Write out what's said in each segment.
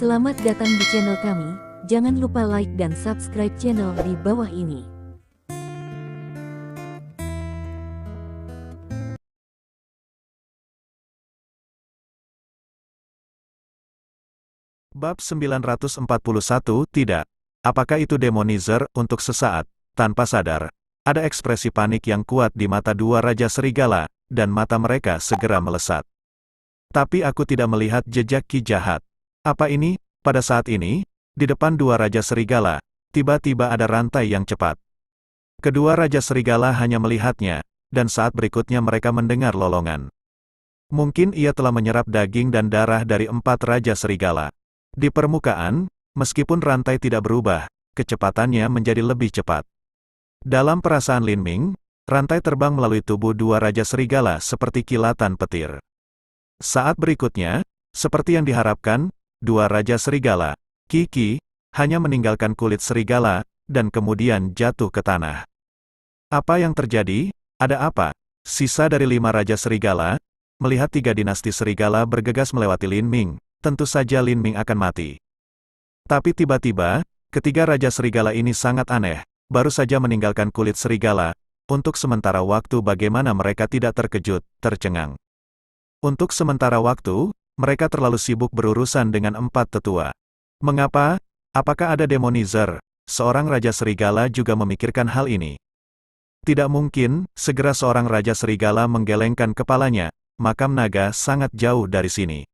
Selamat datang di channel kami, jangan lupa like dan subscribe channel di bawah ini. Bab 941 Tidak. Apakah itu demonizer? Untuk sesaat, tanpa sadar, ada ekspresi panik yang kuat di mata dua Raja Serigala, dan mata mereka segera melesat. Tapi aku tidak melihat jejak Ki jahat. Apa ini? Pada saat ini, di depan dua Raja Serigala, tiba-tiba ada rantai yang cepat. Kedua Raja Serigala hanya melihatnya, dan saat berikutnya mereka mendengar lolongan. Mungkin ia telah menyerap daging dan darah dari 4 Raja Serigala. Di permukaan, meskipun rantai tidak berubah, kecepatannya menjadi lebih cepat. Dalam perasaan Lin Ming, rantai terbang melalui tubuh dua Raja Serigala seperti kilatan petir. Saat berikutnya, seperti yang diharapkan, dua Raja Serigala, Qi, hanya meninggalkan kulit serigala, dan kemudian jatuh ke tanah. Apa yang terjadi? Ada apa? Sisa dari 5 Raja Serigala, melihat 3 dinasti serigala bergegas melewati Lin Ming, tentu saja Lin Ming akan mati. Tapi tiba-tiba, ketiga Raja Serigala ini sangat aneh, baru saja meninggalkan kulit serigala, untuk sementara waktu bagaimana mereka tidak terkejut, tercengang. Untuk sementara waktu, mereka terlalu sibuk berurusan dengan 4 tetua. Mengapa? Apakah ada demonizer? Seorang Raja Serigala juga memikirkan hal ini. Tidak mungkin, segera seorang Raja Serigala menggelengkan kepalanya, makam naga sangat jauh dari sini.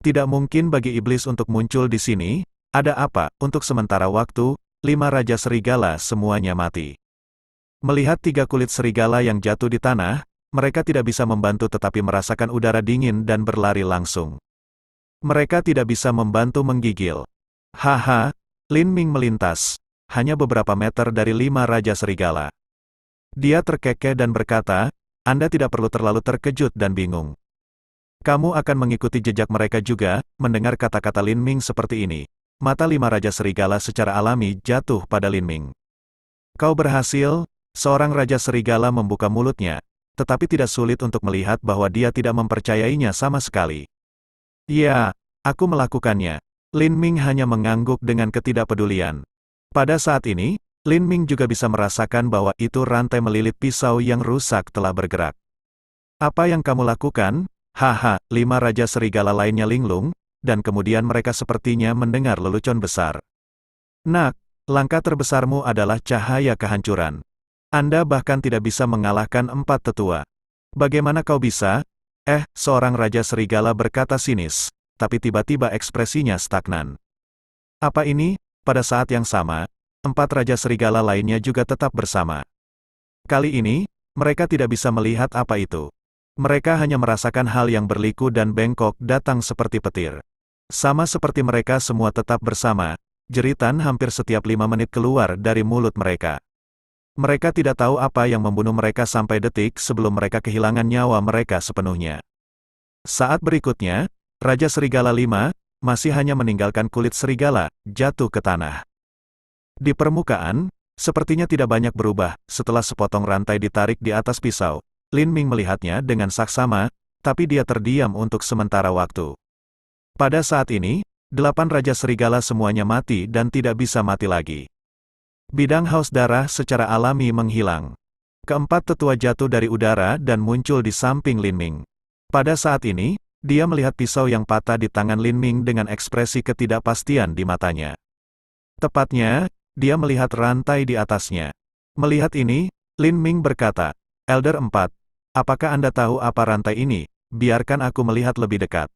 Tidak mungkin bagi iblis untuk muncul di sini. Ada apa? Untuk sementara waktu, 5 Raja Serigala semuanya mati. Melihat 3 kulit serigala yang jatuh di tanah, mereka tidak bisa membantu tetapi merasakan udara dingin dan berlari langsung. Mereka tidak bisa membantu menggigil. Haha, Lin Ming melintas, hanya beberapa meter dari 5 Raja Serigala. Dia terkekeh dan berkata, Anda tidak perlu terlalu terkejut dan bingung. Kamu akan mengikuti jejak mereka juga. Mendengar kata-kata Lin Ming seperti ini, mata 5 Raja Serigala secara alami jatuh pada Lin Ming. Kau berhasil, seorang Raja Serigala membuka mulutnya, tetapi tidak sulit untuk melihat bahwa dia tidak mempercayainya sama sekali. Ya, aku melakukannya. Lin Ming hanya mengangguk dengan ketidakpedulian. Pada saat ini, Lin Ming juga bisa merasakan bahwa itu rantai melilit pisau yang rusak telah bergerak. Apa yang kamu lakukan? Haha, 5 Raja Serigala lainnya linglung, dan kemudian mereka sepertinya mendengar lelucon besar. Nak, langkah terbesarmu adalah cahaya kehancuran. Anda bahkan tidak bisa mengalahkan 4 tetua. Bagaimana kau bisa? Seorang Raja Serigala berkata sinis, tapi tiba-tiba ekspresinya stagnan. Apa ini? Pada saat yang sama, 4 Raja Serigala lainnya juga tetap bersama. Kali ini, mereka tidak bisa melihat apa itu. Mereka hanya merasakan hal yang berliku dan bengkok datang seperti petir. Sama seperti mereka semua tetap bersama, jeritan hampir setiap 5 menit keluar dari mulut mereka. Mereka tidak tahu apa yang membunuh mereka sampai detik sebelum mereka kehilangan nyawa mereka sepenuhnya. Saat berikutnya, Raja Serigala 5, masih hanya meninggalkan kulit serigala, jatuh ke tanah. Di permukaan, sepertinya tidak banyak berubah. Setelah sepotong rantai ditarik di atas pisau, Lin Ming melihatnya dengan saksama, tapi dia terdiam untuk sementara waktu. Pada saat ini, 8 Raja Serigala semuanya mati dan tidak bisa mati lagi. Bidang haus darah secara alami menghilang. Keempat tetua jatuh dari udara dan muncul di samping Lin Ming. Pada saat ini, dia melihat pisau yang patah di tangan Lin Ming dengan ekspresi ketidakpastian di matanya. Tepatnya, dia melihat rantai di atasnya. Melihat ini, Lin Ming berkata, Elder 4, apakah Anda tahu apa rantai ini? Biarkan aku melihat lebih dekat.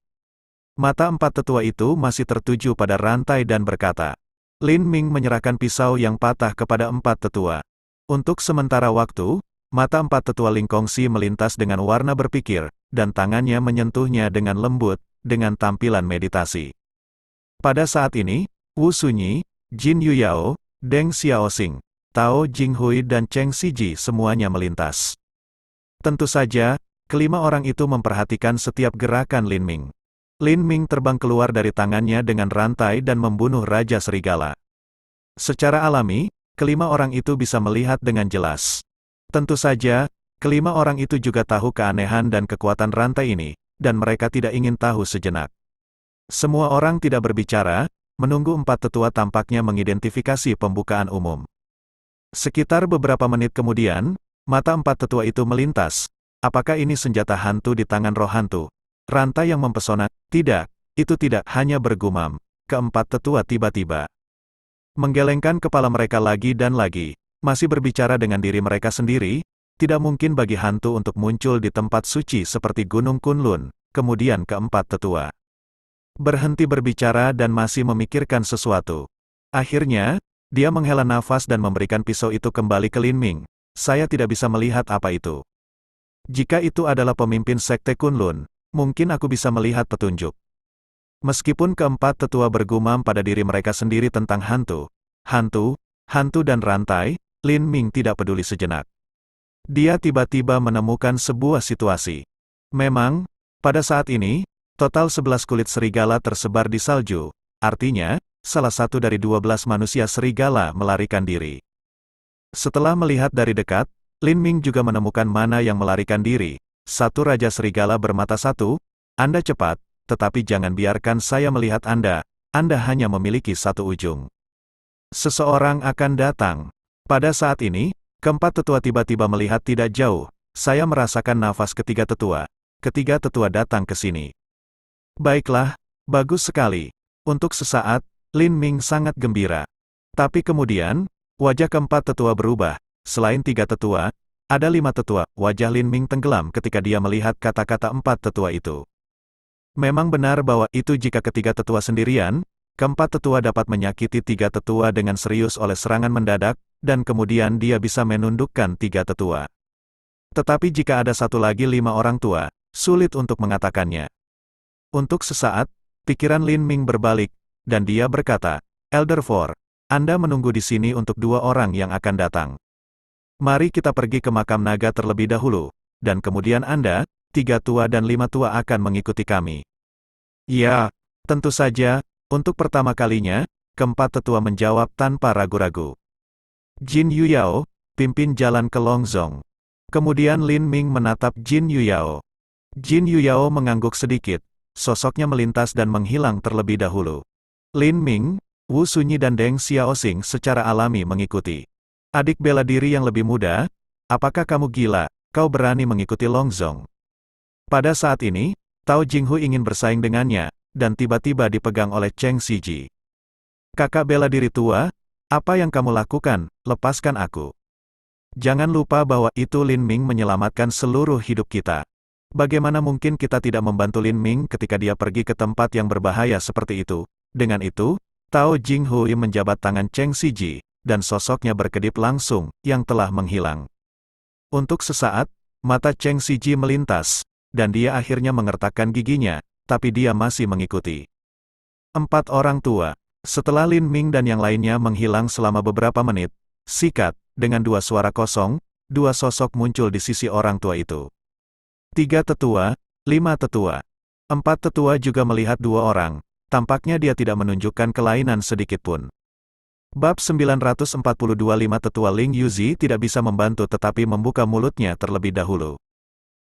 Mata 4 tetua itu masih tertuju pada rantai dan berkata, Lin Ming menyerahkan pisau yang patah kepada 4 tetua. Untuk sementara waktu, mata 4 tetua Ling Kongsi melintas dengan warna berpikir, dan tangannya menyentuhnya dengan lembut, dengan tampilan meditasi. Pada saat ini, Wu Sunyi, Jin Yuyao, Deng Xiaoxing, Tao Jinghui dan Cheng Siji semuanya melintas. Tentu saja, kelima orang itu memperhatikan setiap gerakan Lin Ming. Lin Ming terbang keluar dari tangannya dengan rantai dan membunuh Raja Serigala. Secara alami, kelima orang itu bisa melihat dengan jelas. Tentu saja, kelima orang itu juga tahu keanehan dan kekuatan rantai ini, dan mereka tidak ingin tahu sejenak. Semua orang tidak berbicara, menunggu empat tetua tampaknya mengidentifikasi pembukaan umum. Sekitar beberapa menit kemudian, mata empat tetua itu melintas. Apakah ini senjata hantu di tangan roh hantu? Rantai yang mempesona? Tidak, itu tidak hanya bergumam. Keempat tetua tiba-tiba menggelengkan kepala mereka lagi dan lagi, masih berbicara dengan diri mereka sendiri. Tidak mungkin bagi hantu untuk muncul di tempat suci seperti Gunung Kunlun. Kemudian keempat tetua berhenti berbicara dan masih memikirkan sesuatu. Akhirnya, dia menghela nafas dan memberikan pisau itu kembali ke Lin Ming. Saya tidak bisa melihat apa itu. Jika itu adalah pemimpin sekte Kunlun, mungkin aku bisa melihat petunjuk. Meskipun keempat tetua bergumam pada diri mereka sendiri tentang hantu, dan rantai, Lin Ming tidak peduli sejenak. Dia tiba-tiba menemukan sebuah situasi. Memang, pada saat ini, total 11 kulit serigala tersebar di salju, artinya, salah satu dari 12 manusia serigala melarikan diri. Setelah melihat dari dekat, Lin Ming juga menemukan mana yang melarikan diri. Satu raja serigala bermata satu. Anda cepat, tetapi jangan biarkan saya melihat Anda. Anda hanya memiliki satu ujung. Seseorang akan datang. Pada saat ini, keempat tetua tiba-tiba melihat tidak jauh. Saya merasakan nafas ketiga tetua. Ketiga tetua datang ke sini. Baiklah, bagus sekali. Untuk sesaat, Lin Ming sangat gembira. Tapi kemudian, wajah keempat tetua berubah. Selain tiga tetua, ada 5 tetua. Wajah Lin Ming tenggelam ketika dia melihat kata-kata empat tetua itu. Memang benar bahwa itu jika ketiga tetua sendirian, keempat tetua dapat menyakiti tiga tetua dengan serius oleh serangan mendadak, dan kemudian dia bisa menundukkan tiga tetua. Tetapi jika ada satu lagi 5 orang tua, sulit untuk mengatakannya. Untuk sesaat, pikiran Lin Ming berbalik, dan dia berkata, Elder Four, Anda menunggu di sini untuk 2 orang yang akan datang. Mari kita pergi ke makam naga terlebih dahulu, dan kemudian Anda, 3 tua dan 5 tua akan mengikuti kami. Ya, tentu saja, untuk pertama kalinya, keempat tetua menjawab tanpa ragu-ragu. Jin Yuyao, pimpin jalan ke Longzong. Kemudian Lin Ming menatap Jin Yuyao. Jin Yuyao mengangguk sedikit. Sosoknya melintas dan menghilang terlebih dahulu. Lin Ming, Wu Sunyi dan Deng Xiaoxing secara alami mengikuti. Adik bela diri yang lebih muda, apakah kamu gila, kau berani mengikuti Longzong? Pada saat ini, Tao Jinghu ingin bersaing dengannya, dan tiba-tiba dipegang oleh Cheng Siji. Kakak bela diri tua, apa yang kamu lakukan, lepaskan aku. Jangan lupa bahwa itu Lin Ming menyelamatkan seluruh hidup kita. Bagaimana mungkin kita tidak membantu Lin Ming ketika dia pergi ke tempat yang berbahaya seperti itu? Dengan itu, Tao Jinghui menjabat tangan Cheng Siji, dan sosoknya berkedip langsung, yang telah menghilang. Untuk sesaat, mata Cheng Siji melintas, dan dia akhirnya mengertakkan giginya, tapi dia masih mengikuti. 4 orang tua. Setelah Lin Ming dan yang lainnya menghilang selama beberapa menit, sikat, dengan 2 suara kosong, 2 sosok muncul di sisi orang tua itu. 3 tetua, 5 tetua. 4 tetua juga melihat 2 orang, tampaknya dia tidak menunjukkan kelainan sedikitpun. Bab 942 5 tetua Ling Yuzi tidak bisa membantu tetapi membuka mulutnya terlebih dahulu.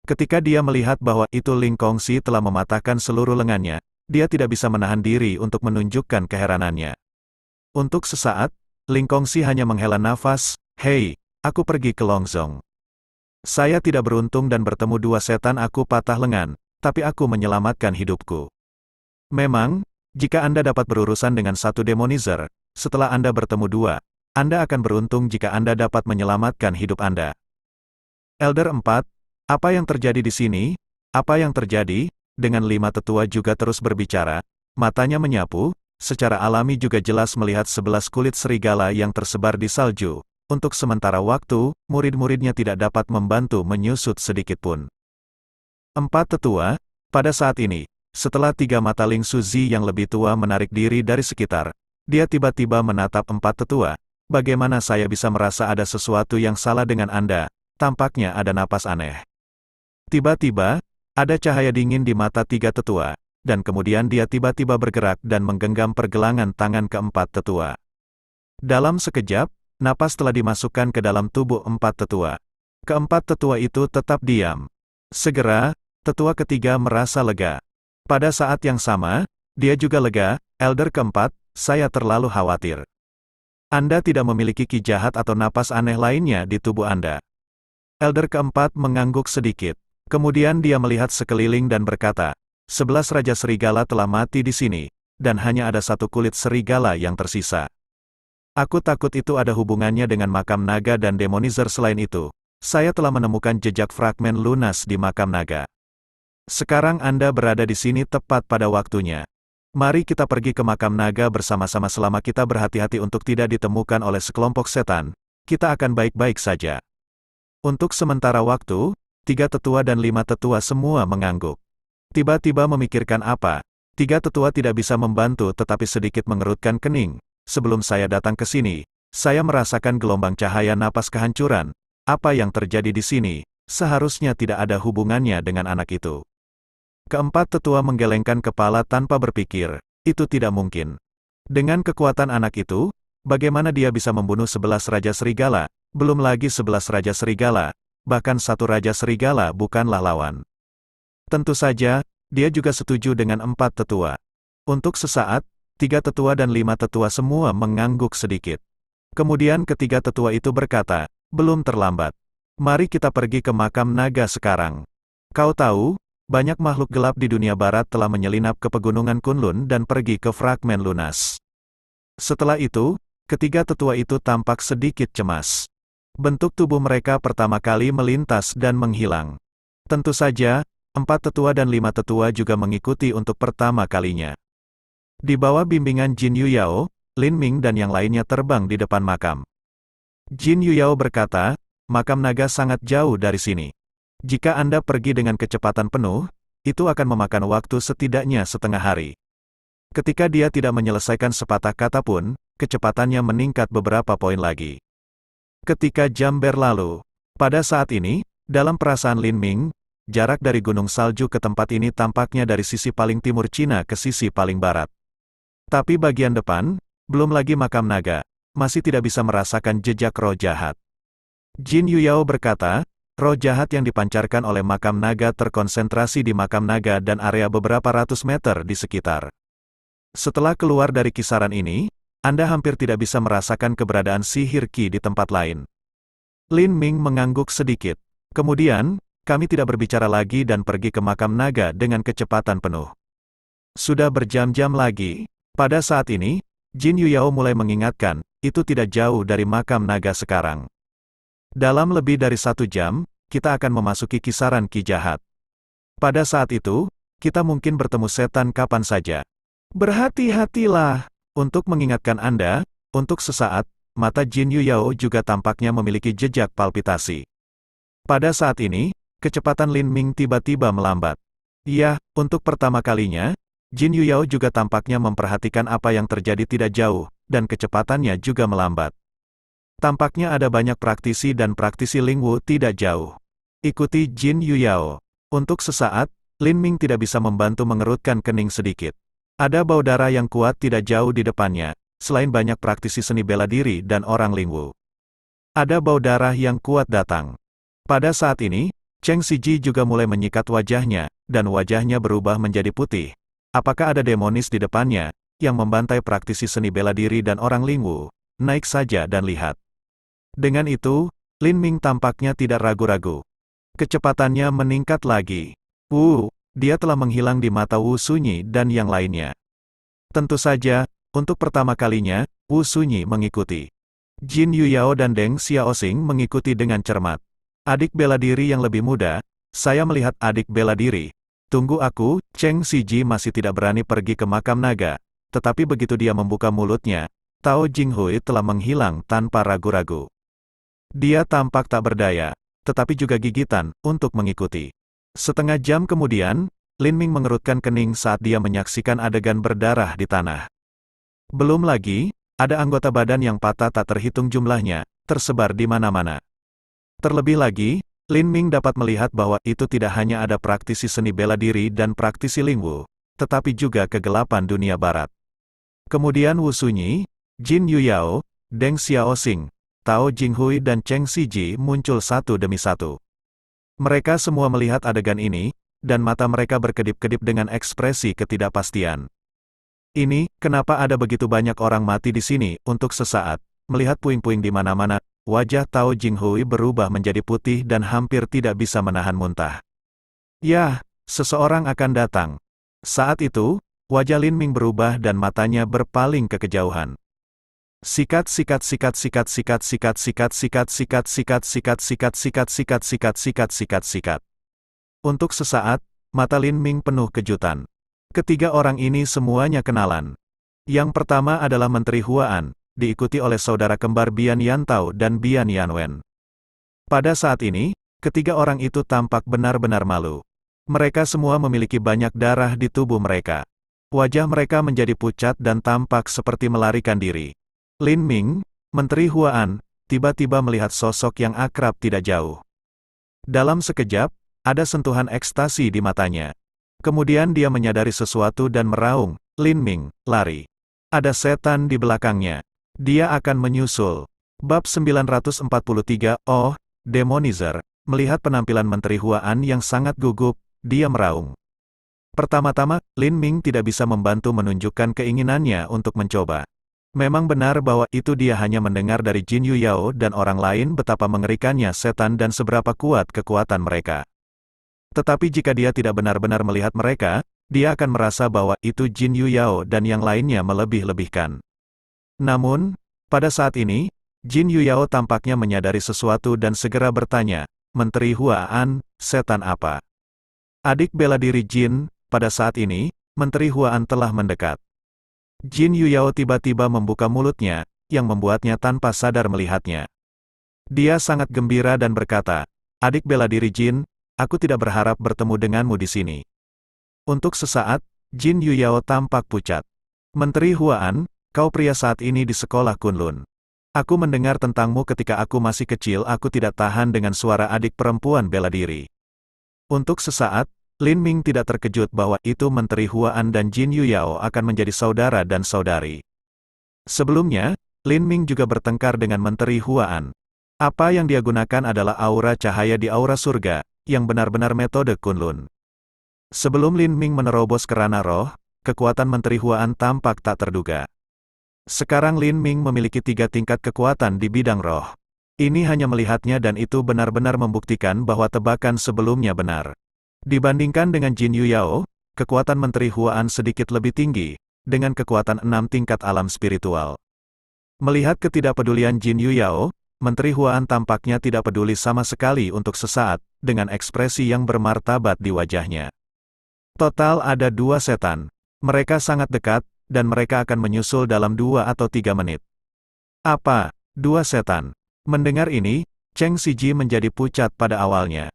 Ketika dia melihat bahwa itu Ling Kongsi telah mematahkan seluruh lengannya, dia tidak bisa menahan diri untuk menunjukkan keheranannya. Untuk sesaat, Ling Kongsi hanya menghela nafas, hei, aku pergi ke Longzong. Saya tidak beruntung dan bertemu 2 setan aku patah lengan, tapi aku menyelamatkan hidupku. Memang, jika Anda dapat berurusan dengan satu demonizer, setelah Anda bertemu 2, Anda akan beruntung jika Anda dapat menyelamatkan hidup Anda. Elder 4, apa yang terjadi di sini? Apa yang terjadi? Dengan 5 tetua juga terus berbicara, matanya menyapu, secara alami juga jelas melihat 11 kulit serigala yang tersebar di salju. Untuk sementara waktu, murid-muridnya tidak dapat membantu menyusut sedikitpun. 4 tetua, pada saat ini, setelah 3 mata Ling Suzi yang lebih tua menarik diri dari sekitar, dia tiba-tiba menatap 4 tetua. Bagaimana saya bisa merasa ada sesuatu yang salah dengan Anda? Tampaknya ada napas aneh. Tiba-tiba, ada cahaya dingin di mata 3 tetua, dan kemudian dia tiba-tiba bergerak dan menggenggam pergelangan tangan ke-4 tetua. Dalam sekejap, napas telah dimasukkan ke dalam tubuh 4 tetua. Ke-4 tetua itu tetap diam. Segera, tetua ketiga merasa lega. Pada saat yang sama, Dia juga lega. Elder keempat, saya terlalu khawatir. Anda tidak memiliki ki jahat atau napas aneh lainnya di tubuh Anda. Elder keempat mengangguk sedikit. Kemudian dia melihat sekeliling dan berkata, 11 Raja Serigala telah mati di sini, dan hanya ada satu kulit serigala yang tersisa. Aku takut itu ada hubungannya dengan makam naga dan demonizer. Selain itu, saya telah menemukan jejak fragmen lunas di makam naga. Sekarang Anda berada di sini tepat pada waktunya. Mari kita pergi ke makam naga bersama-sama. Selama kita berhati-hati untuk tidak ditemukan oleh sekelompok setan, kita akan baik-baik saja. Untuk sementara waktu, 3 tetua dan 5 tetua semua mengangguk. Tiba-tiba memikirkan apa, 3 tetua tidak bisa membantu tetapi sedikit mengerutkan kening. Sebelum saya datang ke sini, saya merasakan gelombang cahaya napas kehancuran. Apa yang terjadi di sini, seharusnya tidak ada hubungannya dengan anak itu. Keempat tetua menggelengkan kepala tanpa berpikir, itu tidak mungkin. Dengan kekuatan anak itu, bagaimana dia bisa membunuh 11 Raja Serigala, belum lagi 11 Raja Serigala, bahkan satu Raja Serigala bukanlah lawan. Tentu saja, dia juga setuju dengan 4 tetua. Untuk sesaat, 3 tetua dan 5 tetua semua mengangguk sedikit. Kemudian ketiga tetua itu berkata, belum terlambat. Mari kita pergi ke makam naga sekarang. Kau tahu, banyak makhluk gelap di dunia barat telah menyelinap ke pegunungan Kunlun dan pergi ke fragmen lunas. Setelah itu, ketiga tetua itu tampak sedikit cemas. Bentuk tubuh mereka pertama kali melintas dan menghilang. Tentu saja, 4 tetua dan 5 tetua juga mengikuti untuk pertama kalinya. Di bawah bimbingan Jin Yuyao, Lin Ming dan yang lainnya terbang di depan makam. Jin Yuyao berkata, makam naga sangat jauh dari sini. Jika Anda pergi dengan kecepatan penuh, itu akan memakan waktu setidaknya setengah hari. Ketika dia tidak menyelesaikan sepatah kata pun, kecepatannya meningkat beberapa poin lagi. Ketika jam berlalu, pada saat ini, dalam perasaan Lin Ming, jarak dari gunung salju ke tempat ini tampaknya dari sisi paling timur Cina ke sisi paling barat. Tapi bagian depan, belum lagi makam naga, masih tidak bisa merasakan jejak roh jahat. Jin Yuyao berkata, roh jahat yang dipancarkan oleh makam naga terkonsentrasi di makam naga dan area beberapa ratus meter di sekitar. Setelah keluar dari kisaran ini, Anda hampir tidak bisa merasakan keberadaan sihir ki di tempat lain. Lin Ming mengangguk sedikit. Kemudian, kami tidak berbicara lagi dan pergi ke makam naga dengan kecepatan penuh. Sudah berjam-jam lagi. Pada saat ini, Jin Yuyao mulai mengingatkan, itu tidak jauh dari makam naga sekarang. Dalam lebih dari 1 jam, kita akan memasuki kisaran ki jahat. Pada saat itu, kita mungkin bertemu setan kapan saja. Berhati-hatilah. Untuk mengingatkan Anda, untuk sesaat, mata Jin Yuyao juga tampaknya memiliki jejak palpitasi. Pada saat ini, kecepatan Lin Ming tiba-tiba melambat. Ya, untuk pertama kalinya, Jin Yuyao juga tampaknya memperhatikan apa yang terjadi tidak jauh, dan kecepatannya juga melambat. Tampaknya ada banyak praktisi dan praktisi Lingwu tidak jauh. Ikuti Jin Yuyao. Untuk sesaat, Lin Ming tidak bisa membantu mengerutkan kening sedikit. Ada bau darah yang kuat tidak jauh di depannya, selain banyak praktisi seni bela diri dan orang Lingwu. Ada bau darah yang kuat datang. Pada saat ini, Cheng Siji juga mulai menyikat wajahnya, dan wajahnya berubah menjadi putih. Apakah ada demonis di depannya, yang membantai praktisi seni bela diri dan orang Lingwu? Naik saja dan lihat. Dengan itu, Lin Ming tampaknya tidak ragu-ragu. Kecepatannya meningkat lagi. Dia telah menghilang di mata Wu Sunyi dan yang lainnya. Tentu saja, untuk pertama kalinya, Wu Sunyi mengikuti. Jin Yuyao dan Deng Xiaoxing mengikuti dengan cermat. Adik bela diri yang lebih muda, saya melihat adik bela diri. Tunggu aku, Cheng Siji masih tidak berani pergi ke makam naga. Tetapi begitu dia membuka mulutnya, Tao Jinghui telah menghilang tanpa ragu-ragu. Dia tampak tak berdaya, tetapi juga gigitan, untuk mengikuti. Setengah jam kemudian, Lin Ming mengerutkan kening saat dia menyaksikan adegan berdarah di tanah. Belum lagi, ada anggota badan yang patah tak terhitung jumlahnya, tersebar di mana-mana. Terlebih lagi, Lin Ming dapat melihat bahwa itu tidak hanya ada praktisi seni bela diri dan praktisi Lingwu, tetapi juga kegelapan dunia barat. Kemudian Wu Sunyi, Jin Yuyao, Deng Xiaoxing, Tao Jinghui dan Cheng Siji muncul satu demi satu. Mereka semua melihat adegan ini, dan mata mereka berkedip-kedip dengan ekspresi ketidakpastian. Ini, kenapa ada begitu banyak orang mati di sini, untuk sesaat. Melihat puing-puing di mana-mana, wajah Tao Jinghui berubah menjadi putih dan hampir tidak bisa menahan muntah. Yah, seseorang akan datang. Saat itu, wajah Lin Ming berubah dan matanya berpaling ke kejauhan. Sikat sikat sikat sikat sikat sikat sikat sikat sikat sikat sikat sikat sikat sikat sikat sikat sikat sikat. Untuk sesaat, mata Lin Ming penuh kejutan. Ketiga orang ini semuanya kenalan. Yang pertama adalah Menteri Huan, diikuti oleh saudara kembar Bian Yantao dan Bian Yanwen. Pada saat ini, ketiga orang itu tampak benar-benar malu. Mereka semua memiliki banyak darah di tubuh mereka. Wajah mereka menjadi pucat dan tampak seperti melarikan diri. Lin Ming, Menteri Huan, tiba-tiba melihat sosok yang akrab tidak jauh. Dalam sekejap, ada sentuhan ekstasi di matanya. Kemudian dia menyadari sesuatu dan meraung, "Lin Ming, lari. Ada setan di belakangnya. Dia akan menyusul." Bab 943, Oh, Demonizer. Melihat penampilan Menteri Huan yang sangat gugup, dia meraung. Pertama-tama, Lin Ming tidak bisa membantu menunjukkan keinginannya untuk mencoba. Memang benar bahwa itu dia hanya mendengar dari Jin Yuyao dan orang lain betapa mengerikannya setan dan seberapa kuat kekuatan mereka. Tetapi jika dia tidak benar-benar melihat mereka, dia akan merasa bahwa itu Jin Yuyao dan yang lainnya melebih-lebihkan. Namun, pada saat ini, Jin Yuyao tampaknya menyadari sesuatu dan segera bertanya, "Menteri Huan, setan apa?" Adik bela diri Jin, pada saat ini, Menteri Huan telah mendekat. Jin Yuyao tiba-tiba membuka mulutnya, yang membuatnya tanpa sadar melihatnya. Dia sangat gembira dan berkata, "Adik bela diri Jin, aku tidak berharap bertemu denganmu di sini." Untuk sesaat, Jin Yuyao tampak pucat. "Menteri Huan, kau pria saat ini di sekolah Kunlun. Aku mendengar tentangmu ketika aku masih kecil. Aku tidak tahan dengan suara adik perempuan bela diri." Untuk sesaat, Lin Ming tidak terkejut bahwa itu Menteri Huan dan Jin Yuyao akan menjadi saudara dan saudari. Sebelumnya, Lin Ming juga bertengkar dengan Menteri Huan. Apa yang dia gunakan adalah aura cahaya di aura surga, yang benar-benar metode Kunlun. Sebelum Lin Ming menerobos ke ranah roh, kekuatan Menteri Huan tampak tak terduga. Sekarang Lin Ming memiliki 3 tingkat kekuatan di bidang roh. Ini hanya melihatnya dan itu benar-benar membuktikan bahwa tebakan sebelumnya benar. Dibandingkan dengan Jin Yuyao, kekuatan Menteri Huan sedikit lebih tinggi, dengan kekuatan 6 tingkat alam spiritual. Melihat ketidakpedulian Jin Yuyao, Menteri Huan tampaknya tidak peduli sama sekali untuk sesaat, dengan ekspresi yang bermartabat di wajahnya. Total ada 2 setan. Mereka sangat dekat, dan mereka akan menyusul dalam 2 atau 3 menit. Apa? 2 setan? Mendengar ini, Cheng Siji menjadi pucat pada awalnya.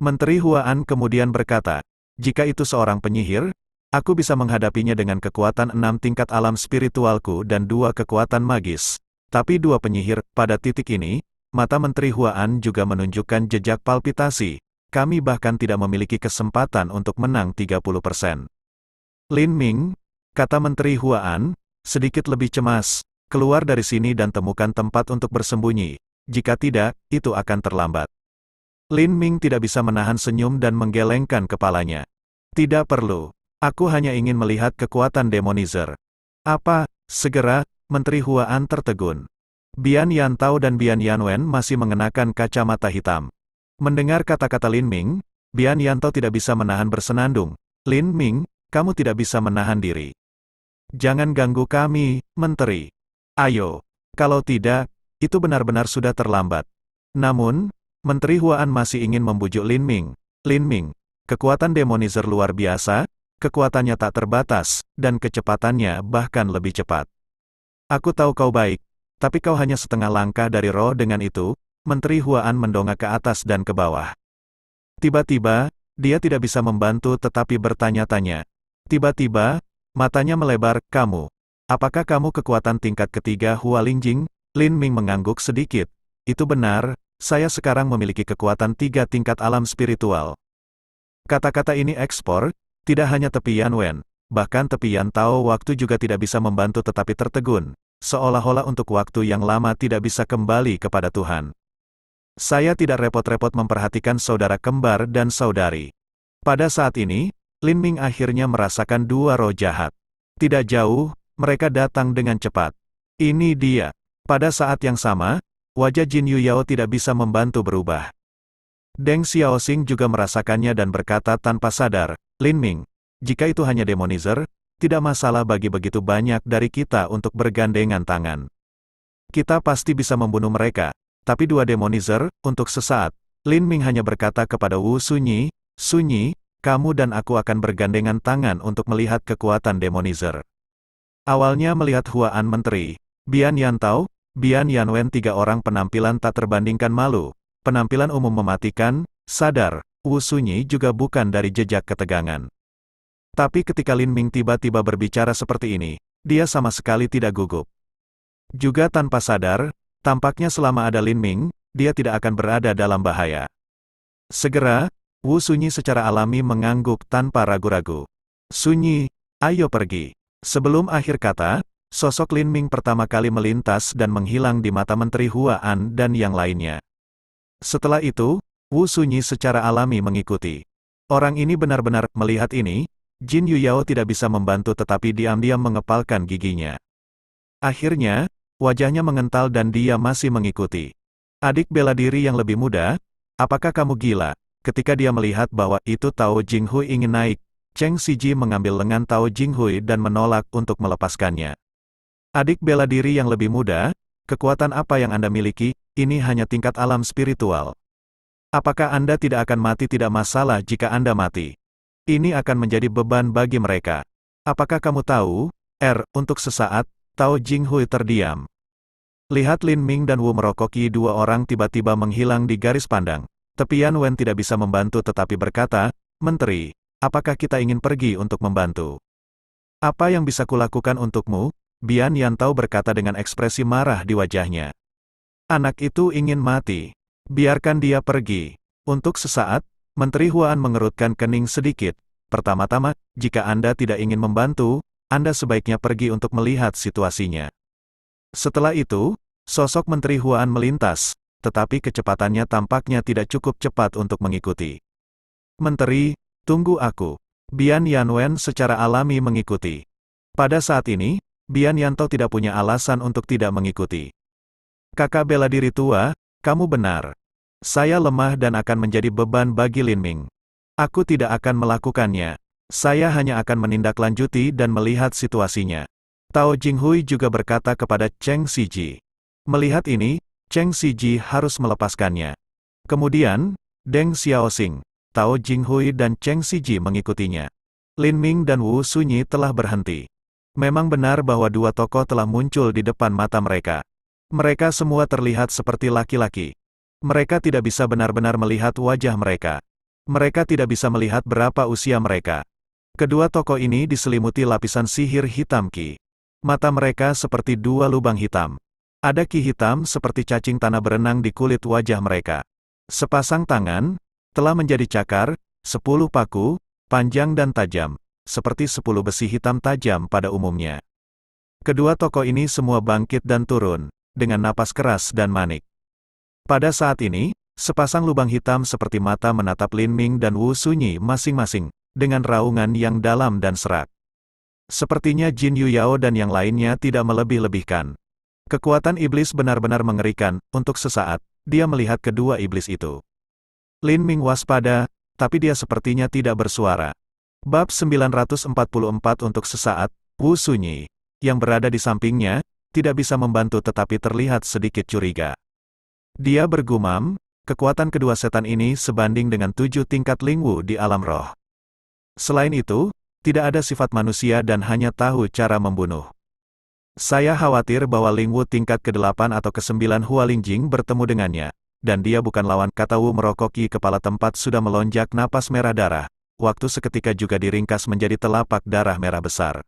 Menteri Huan kemudian berkata, "Jika itu seorang penyihir, aku bisa menghadapinya dengan kekuatan 6 tingkat alam spiritualku dan 2 kekuatan magis. Tapi 2 penyihir, pada titik ini, mata Menteri Huan juga menunjukkan jejak palpitasi. Kami bahkan tidak memiliki kesempatan untuk menang 30%. Lin Ming," kata Menteri Huan, sedikit lebih cemas, "keluar dari sini dan temukan tempat untuk bersembunyi. Jika tidak, itu akan terlambat." Lin Ming tidak bisa menahan senyum dan menggelengkan kepalanya. "Tidak perlu. Aku hanya ingin melihat kekuatan Demonizer." "Apa?" Segera, Menteri Huan tertegun. Bian Yantao dan Bian Yanwen masih mengenakan kacamata hitam. Mendengar kata-kata Lin Ming, Bian Yantao tidak bisa menahan bersenandung. "Lin Ming, kamu tidak bisa menahan diri. Jangan ganggu kami, Menteri. Ayo. Kalau tidak, itu benar-benar sudah terlambat." Namun, Menteri Huan masih ingin membujuk Lin Ming. "Lin Ming, kekuatan Demonizer luar biasa, kekuatannya tak terbatas, dan kecepatannya bahkan lebih cepat. Aku tahu kau baik, tapi kau hanya setengah langkah dari roh." Dengan itu, Menteri Huan mendongak ke atas dan ke bawah. Tiba-tiba, dia tidak bisa membantu tetapi bertanya-tanya. Tiba-tiba, matanya melebar, "Kamu? Apakah kamu kekuatan tingkat ketiga Hua Lingjing?" Lin Ming mengangguk sedikit. "Itu benar. Saya sekarang memiliki kekuatan 3 tingkat alam spiritual." Kata-kata ini ekspor, tidak hanya tepi Yanwen, bahkan tepi Yantao waktu juga tidak bisa membantu tetapi tertegun, seolah-olah untuk waktu yang lama tidak bisa kembali kepada Tuhan. "Saya tidak repot-repot memperhatikan saudara kembar dan saudari." Pada saat ini, Lin Ming akhirnya merasakan 2 roh jahat. Tidak jauh, mereka datang dengan cepat. Ini dia. Pada saat yang sama, wajah Jin Yuyao tidak bisa membantu berubah. Deng Xiaoxing juga merasakannya dan berkata tanpa sadar, Lin Ming, jika itu hanya demonizer, tidak masalah bagi begitu banyak dari kita untuk bergandengan tangan. Kita pasti bisa membunuh mereka, tapi dua demonizer, untuk sesaat. Lin Ming hanya berkata kepada Wu Sunyi, Sunyi, kamu dan aku akan bergandengan tangan untuk melihat kekuatan demonizer. Awalnya melihat Huan Menteri, Bian Yantao, Bian Yanwen, tiga orang penampilan tak terbandingkan malu, penampilan umum mematikan, sadar, Wu Sunyi juga bukan dari jejak ketegangan. Tapi ketika Lin Ming tiba-tiba berbicara seperti ini, dia sama sekali tidak gugup. Juga tanpa sadar, tampaknya selama ada Lin Ming, dia tidak akan berada dalam bahaya. Segera, Wu Sunyi secara alami mengangguk tanpa ragu-ragu. Sunyi, ayo pergi. Sebelum akhir kata, sosok Lin Ming pertama kali melintas dan menghilang di mata Menteri Huan dan yang lainnya. Setelah itu, Wu Sunyi secara alami mengikuti. Orang ini benar-benar melihat ini. Jin Yuyao tidak bisa membantu tetapi diam-diam mengepalkan giginya. Akhirnya, wajahnya mengental dan dia masih mengikuti. Adik bela diri yang lebih muda, apakah kamu gila? Ketika dia melihat bahwa itu Tao Jinghui ingin naik, Cheng Siji mengambil lengan Tao Jinghui dan menolak untuk melepaskannya. Adik bela diri yang lebih muda, kekuatan apa yang Anda miliki? Ini hanya tingkat alam spiritual. Apakah Anda tidak akan mati? Tidak masalah jika Anda mati. Ini akan menjadi beban bagi mereka. Apakah kamu tahu? Untuk sesaat, Tao Jinghui terdiam. Lihat Lin Ming dan Wu merokoki dua orang tiba-tiba menghilang di garis pandang. Tepian Wen tidak bisa membantu tetapi berkata, Menteri, apakah kita ingin pergi untuk membantu? Apa yang bisa kulakukan untukmu? Bian Yantao berkata dengan ekspresi marah di wajahnya. Anak itu ingin mati. Biarkan dia pergi. Untuk sesaat, Menteri Huan mengerutkan kening sedikit. Pertama-tama, jika Anda tidak ingin membantu, Anda sebaiknya pergi untuk melihat situasinya. Setelah itu, sosok Menteri Huan melintas, tetapi kecepatannya tampaknya tidak cukup cepat untuk mengikuti. Menteri, tunggu aku. Bian Yanwen secara alami mengikuti. Pada saat ini, Bian Yanto tidak punya alasan untuk tidak mengikuti. Kakak bela diri tua, kamu benar. Saya lemah dan akan menjadi beban bagi Lin Ming. Aku tidak akan melakukannya. Saya hanya akan menindaklanjuti dan melihat situasinya. Tao Jinghui juga berkata kepada Cheng Siji. Melihat ini, Cheng Siji harus melepaskannya. Kemudian, Deng Xiaoxing, Tao Jinghui dan Cheng Siji mengikutinya. Lin Ming dan Wu Sunyi telah berhenti. Memang benar bahwa dua tokoh telah muncul di depan mata mereka. Mereka semua terlihat seperti laki-laki. Mereka tidak bisa benar-benar melihat wajah mereka. Mereka tidak bisa melihat berapa usia mereka. Kedua tokoh ini diselimuti lapisan sihir hitam Qi. Mata mereka seperti dua lubang hitam. Ada Qi hitam seperti cacing tanah berenang di kulit wajah mereka. Sepasang tangan, telah menjadi cakar, 10 paku, panjang dan tajam, seperti 10 besi hitam tajam pada umumnya. Kedua tokoh ini semua bangkit dan turun, dengan napas keras dan manik. Pada saat ini, sepasang lubang hitam seperti mata menatap Lin Ming dan Wu Sunyi masing-masing, dengan raungan yang dalam dan serak. Sepertinya Jin Yuyao dan yang lainnya tidak melebih-lebihkan. Kekuatan iblis benar-benar mengerikan. Untuk sesaat, dia melihat kedua iblis itu. Lin Ming waspada, tapi dia sepertinya tidak bersuara. Bab 944. Untuk sesaat, Wu Sunyi, yang berada di sampingnya, tidak bisa membantu tetapi terlihat sedikit curiga. Dia bergumam, kekuatan kedua setan ini sebanding dengan 7 tingkat Lingwu di alam roh. Selain itu, tidak ada sifat manusia dan hanya tahu cara membunuh. Saya khawatir bahwa Lingwu tingkat ke-8 atau ke-9 Hualingjing bertemu dengannya, dan dia bukan lawan, kata Wu merokoki kepala tempat sudah melonjak napas merah darah, waktu seketika juga diringkas menjadi telapak darah merah besar.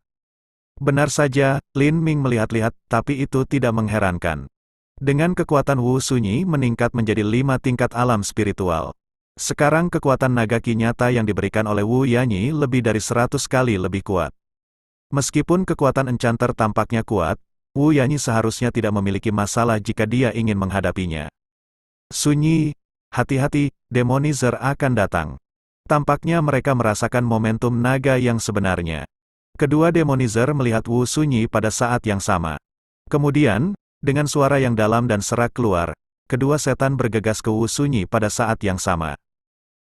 Benar saja, Lin Ming melihat-lihat, tapi itu tidak mengherankan. Dengan kekuatan Wu Sunyi meningkat menjadi 5 tingkat alam spiritual. Sekarang kekuatan naga Qi nyata yang diberikan oleh Wu Yanyi lebih dari 100 kali lebih kuat. Meskipun kekuatan enchanter tampaknya kuat, Wu Yanyi seharusnya tidak memiliki masalah jika dia ingin menghadapinya. Sunyi, hati-hati, demonizer akan datang. Tampaknya mereka merasakan momentum naga yang sebenarnya. Kedua demonizer melihat Wu Sunyi pada saat yang sama. Kemudian, dengan suara yang dalam dan serak keluar, kedua setan bergegas ke Wu Sunyi pada saat yang sama.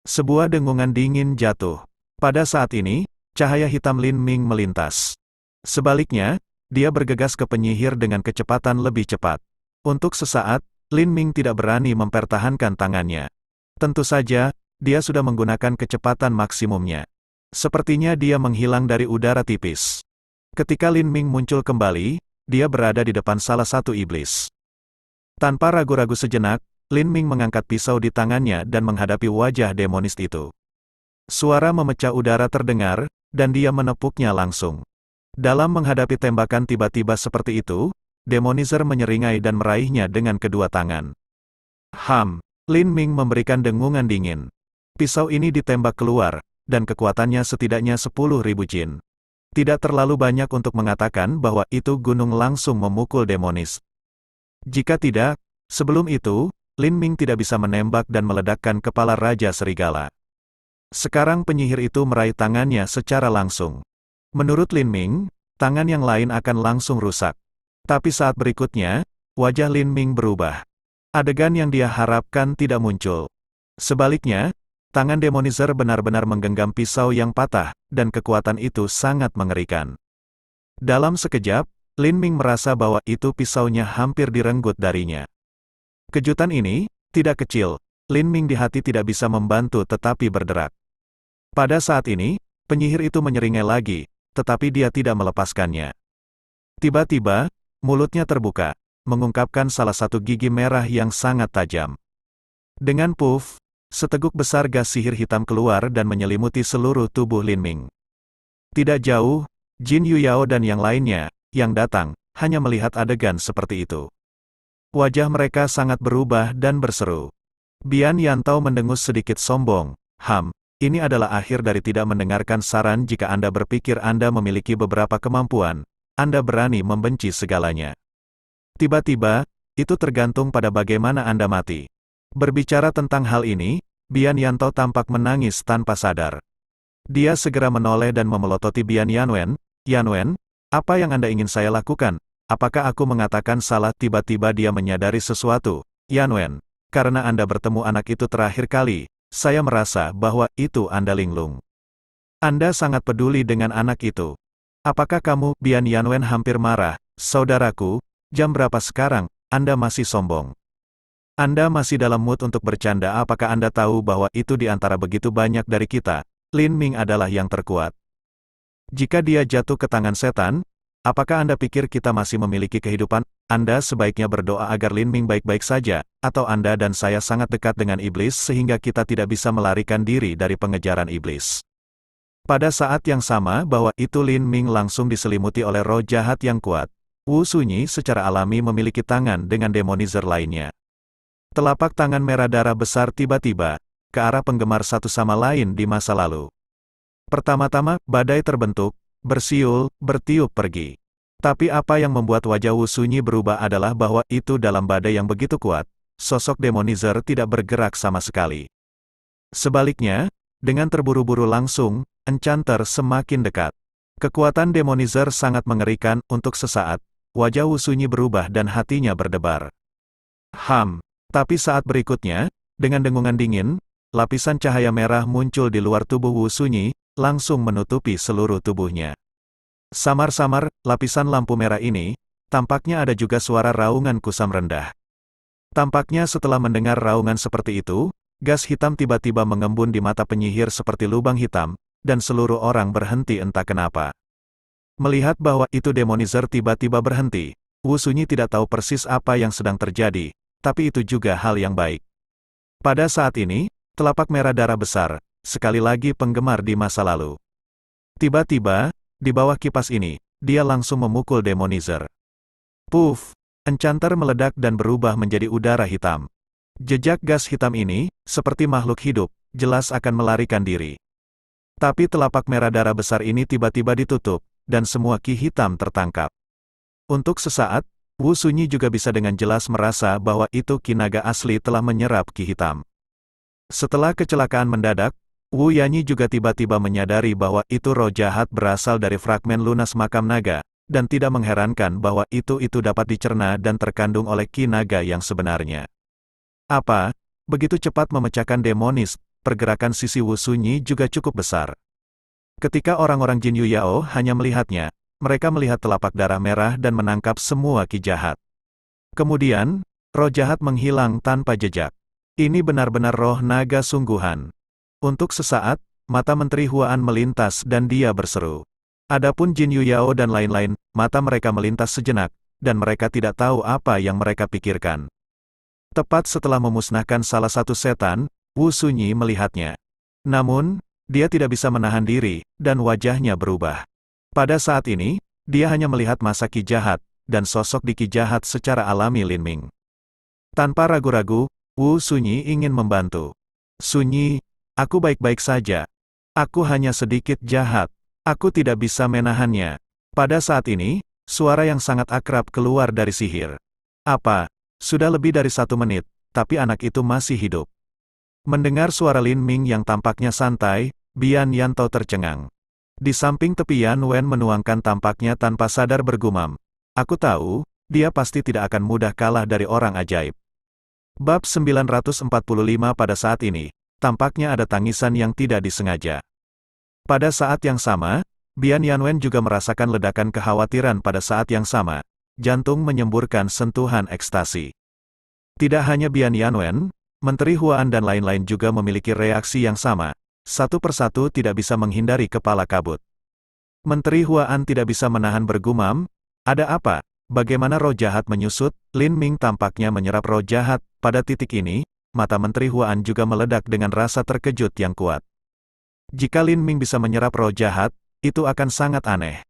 Sebuah dengungan dingin jatuh. Pada saat ini, cahaya hitam Lin Ming melintas. Sebaliknya, dia bergegas ke penyihir dengan kecepatan lebih cepat. Untuk sesaat, Lin Ming tidak berani mempertahankan tangannya. Tentu saja, dia sudah menggunakan kecepatan maksimumnya. Sepertinya dia menghilang dari udara tipis. Ketika Lin Ming muncul kembali, dia berada di depan salah satu iblis. Tanpa ragu-ragu sejenak, Lin Ming mengangkat pisau di tangannya dan menghadapi wajah demonis itu. Suara memecah udara terdengar, dan dia menepuknya langsung. Dalam menghadapi tembakan tiba-tiba seperti itu, demonizer menyeringai dan meraihnya dengan kedua tangan. Lin Ming memberikan dengungan dingin. Pisau ini ditembak keluar, dan kekuatannya setidaknya 10.000 jin. Tidak terlalu banyak untuk mengatakan bahwa itu gunung langsung memukul demonis. Jika tidak, sebelum itu, Lin Ming tidak bisa menembak dan meledakkan kepala Raja Serigala. Sekarang penyihir itu meraih tangannya secara langsung. Menurut Lin Ming, tangan yang lain akan langsung rusak. Tapi saat berikutnya, wajah Lin Ming berubah. Adegan yang dia harapkan tidak muncul. Sebaliknya, tangan demonizer benar-benar menggenggam pisau yang patah, dan kekuatan itu sangat mengerikan. Dalam sekejap, Lin Ming merasa bahwa itu pisaunya hampir direnggut darinya. Kejutan ini, tidak kecil. Lin Ming di hati tidak bisa membantu tetapi berderak. Pada saat ini, penyihir itu menyeringai lagi, tetapi dia tidak melepaskannya. Tiba-tiba, mulutnya terbuka, mengungkapkan salah satu gigi merah yang sangat tajam. Dengan puff, seteguk besar gas sihir hitam keluar dan menyelimuti seluruh tubuh Lin Ming. Tidak jauh, Jin Yuyao dan yang lainnya, yang datang, hanya melihat adegan seperti itu. Wajah mereka sangat berubah dan berseru. Bian Yantao mendengus sedikit sombong. Ini adalah akhir dari tidak mendengarkan saran. Jika Anda berpikir Anda memiliki beberapa kemampuan, Anda berani membenci segalanya. Tiba-tiba, itu tergantung pada bagaimana Anda mati. Berbicara tentang hal ini, Bian Yantao tampak menangis tanpa sadar. Dia segera menoleh dan memelototi Bian Yanwen. Yanwen, apa yang Anda ingin saya lakukan? Apakah aku mengatakan salah? Tiba-tiba dia menyadari sesuatu. Yanwen, karena Anda bertemu anak itu terakhir kali, saya merasa bahwa itu Anda linglung. Anda sangat peduli dengan anak itu. Apakah kamu? Bian Yanwen hampir marah. Saudaraku, jam berapa sekarang? Anda masih sombong. Anda masih dalam mood untuk bercanda. Apakah Anda tahu bahwa itu di antara begitu banyak dari kita, Lin Ming adalah yang terkuat? Jika dia jatuh ke tangan setan, apakah Anda pikir kita masih memiliki kehidupan? Anda sebaiknya berdoa agar Lin Ming baik-baik saja, atau Anda dan saya sangat dekat dengan iblis sehingga kita tidak bisa melarikan diri dari pengejaran iblis. Pada saat yang sama bahwa itu Lin Ming langsung diselimuti oleh roh jahat yang kuat. Wu Sunyi secara alami memiliki tangan dengan demonizer lainnya. Telapak tangan merah darah besar tiba-tiba, ke arah penggemar satu sama lain di masa lalu. Pertama-tama, badai terbentuk, bersiul, bertiup pergi. Tapi apa yang membuat wajah Wu Sunyi berubah adalah bahwa itu dalam badai yang begitu kuat, sosok demonizer tidak bergerak sama sekali. Sebaliknya, dengan terburu-buru langsung, Enchanter semakin dekat. Kekuatan demonizer sangat mengerikan. Untuk sesaat, wajah Wu Sunyi berubah dan hatinya berdebar. Tapi saat berikutnya, dengan dengungan dingin, lapisan cahaya merah muncul di luar tubuh Wu Sunyi, langsung menutupi seluruh tubuhnya. Samar-samar, lapisan lampu merah ini, tampaknya ada juga suara raungan kusam rendah. Tampaknya setelah mendengar raungan seperti itu, gas hitam tiba-tiba mengembun di mata penyihir seperti lubang hitam, dan seluruh orang berhenti entah kenapa. Melihat bahwa itu demonizer tiba-tiba berhenti, Wu Sunyi tidak tahu persis apa yang sedang terjadi. Tapi itu juga hal yang baik. Pada saat ini, telapak merah darah besar, sekali lagi penggemar di masa lalu. Tiba-tiba, di bawah kipas ini, dia langsung memukul demonizer. Puff! Enchanter meledak dan berubah menjadi udara hitam. Jejak gas hitam ini, seperti makhluk hidup, jelas akan melarikan diri. Tapi telapak merah darah besar ini tiba-tiba ditutup, dan semua ki hitam tertangkap. Untuk sesaat, Wu Sunyi juga bisa dengan jelas merasa bahwa itu ki naga asli telah menyerap ki hitam. Setelah kecelakaan mendadak, Wu Yanyi juga tiba-tiba menyadari bahwa itu roh jahat berasal dari fragmen lunas makam naga, dan tidak mengherankan bahwa itu dapat dicerna dan terkandung oleh ki naga yang sebenarnya. Apa? Begitu cepat memecahkan demonis, pergerakan sisi Wu Sunyi juga cukup besar. Ketika orang-orang Jin Yu Yao hanya melihatnya, mereka melihat telapak darah merah dan menangkap semua ki jahat. Kemudian, roh jahat menghilang tanpa jejak. Ini benar-benar roh naga sungguhan. Untuk sesaat, mata Menteri Huan melintas dan dia berseru. Adapun Jin Yu Yao dan lain-lain, mata mereka melintas sejenak, dan mereka tidak tahu apa yang mereka pikirkan. Tepat setelah memusnahkan salah satu setan, Wu Sunyi melihatnya. Namun, dia tidak bisa menahan diri, dan wajahnya berubah. Pada saat ini, dia hanya melihat masa ki jahat, dan sosok di ki jahat secara alami Lin Ming. Tanpa ragu-ragu, Wu Sunyi ingin membantu. Sunyi, aku baik-baik saja. Aku hanya sedikit jahat. Aku tidak bisa menahannya. Pada saat ini, suara yang sangat akrab keluar dari sihir. Apa? Sudah lebih dari 1 menit, tapi anak itu masih hidup. Mendengar suara Lin Ming yang tampaknya santai, Bian Yanto tercengang. Di samping tepi Yan Wen menuangkan tampaknya tanpa sadar bergumam. Aku tahu, dia pasti tidak akan mudah kalah dari orang ajaib. Bab 945 pada saat ini. Tampaknya ada tangisan yang tidak disengaja. Pada saat yang sama, Bian Yanwen juga merasakan ledakan kekhawatiran pada saat yang sama. Jantung menyemburkan sentuhan ekstasi. Tidak hanya Bian Yanwen, Menteri Huan dan lain-lain juga memiliki reaksi yang sama. Satu persatu tidak bisa menghindari kepala kabut. Menteri Huan tidak bisa menahan bergumam, ada apa? Bagaimana roh jahat menyusut? Lin Ming tampaknya menyerap roh jahat. Pada titik ini, mata Menteri Huan juga meledak dengan rasa terkejut yang kuat. Jika Lin Ming bisa menyerap roh jahat, itu akan sangat aneh.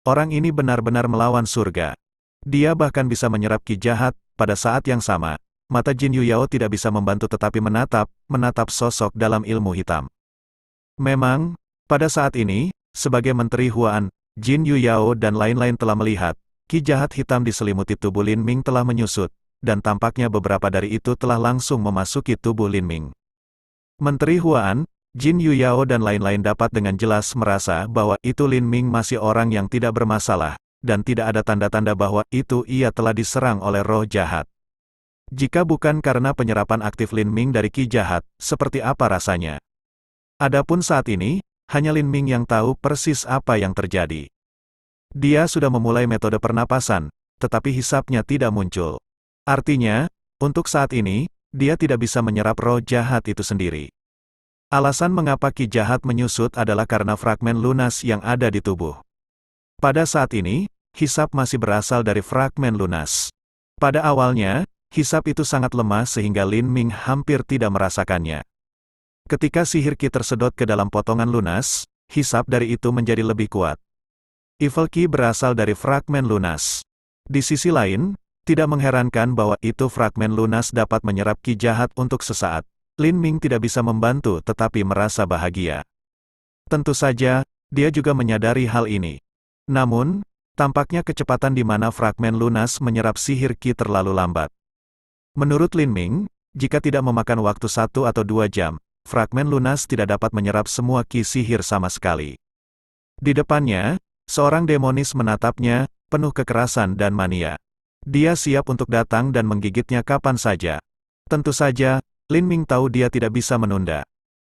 Orang ini benar-benar melawan surga. Dia bahkan bisa menyerap ki jahat. Pada saat yang sama, mata Jin Yu Yao tidak bisa membantu tetapi menatap sosok dalam ilmu hitam. Memang, pada saat ini, sebagai Menteri Huan, Jin Yu Yao dan lain-lain telah melihat, ki jahat hitam diselimuti tubuh Lin Ming telah menyusut, dan tampaknya beberapa dari itu telah langsung memasuki tubuh Lin Ming. Menteri Huan, Jin Yu Yao dan lain-lain dapat dengan jelas merasa bahwa itu Lin Ming masih orang yang tidak bermasalah, dan tidak ada tanda-tanda bahwa itu ia telah diserang oleh roh jahat. Jika bukan karena penyerapan aktif Lin Ming dari ki jahat, seperti apa rasanya? Adapun saat ini, hanya Lin Ming yang tahu persis apa yang terjadi. Dia sudah memulai metode pernapasan, tetapi hisapnya tidak muncul. Artinya, untuk saat ini, dia tidak bisa menyerap roh jahat itu sendiri. Alasan mengapa ki jahat menyusut adalah karena fragmen lunas yang ada di tubuh. Pada saat ini, hisap masih berasal dari fragmen lunas. Pada awalnya, hisap itu sangat lemah sehingga Lin Ming hampir tidak merasakannya. Ketika sihir ki tersedot ke dalam potongan lunas, hisap dari itu menjadi lebih kuat. Evil ki berasal dari fragmen lunas. Di sisi lain, tidak mengherankan bahwa itu fragmen lunas dapat menyerap ki jahat untuk sesaat. Lin Ming tidak bisa membantu tetapi merasa bahagia. Tentu saja, dia juga menyadari hal ini. Namun, tampaknya kecepatan di mana fragmen lunas menyerap sihir ki terlalu lambat. Menurut Lin Ming, jika tidak memakan waktu 1 atau 2 jam, fragmen lunas tidak dapat menyerap semua ki sihir sama sekali. Di depannya, seorang demonis menatapnya, penuh kekerasan dan mania. Dia siap untuk datang dan menggigitnya kapan saja. Tentu saja, Lin Ming tahu dia tidak bisa menunda.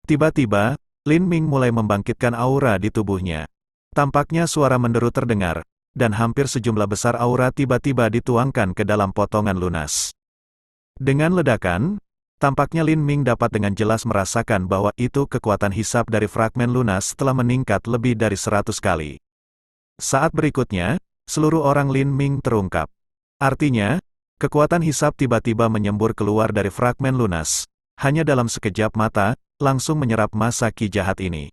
Tiba-tiba, Lin Ming mulai membangkitkan aura di tubuhnya. Tampaknya suara menderu terdengar, dan hampir sejumlah besar aura tiba-tiba dituangkan ke dalam potongan lunas. Dengan ledakan, tampaknya Lin Ming dapat dengan jelas merasakan bahwa itu kekuatan hisap dari fragmen lunas telah meningkat lebih dari 100 kali. Saat berikutnya, seluruh orang Lin Ming terungkap. Artinya, kekuatan hisap tiba-tiba menyembur keluar dari fragmen lunas. Hanya dalam sekejap mata, langsung menyerap massa ki jahat ini.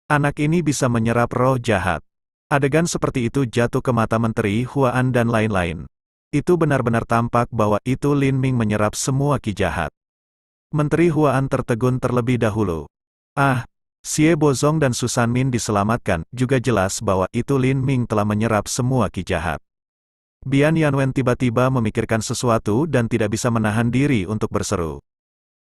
Anak ini bisa menyerap roh jahat. Adegan seperti itu jatuh ke mata Menteri Huan dan lain-lain. Itu benar-benar tampak bahwa itu Lin Ming menyerap semua ki jahat. Menteri Huan tertegun terlebih dahulu. Xie Bozong dan Susan Min diselamatkan, juga jelas bahwa itu Lin Ming telah menyerap semua ki jahat. Bian Yanwen tiba-tiba memikirkan sesuatu dan tidak bisa menahan diri untuk berseru.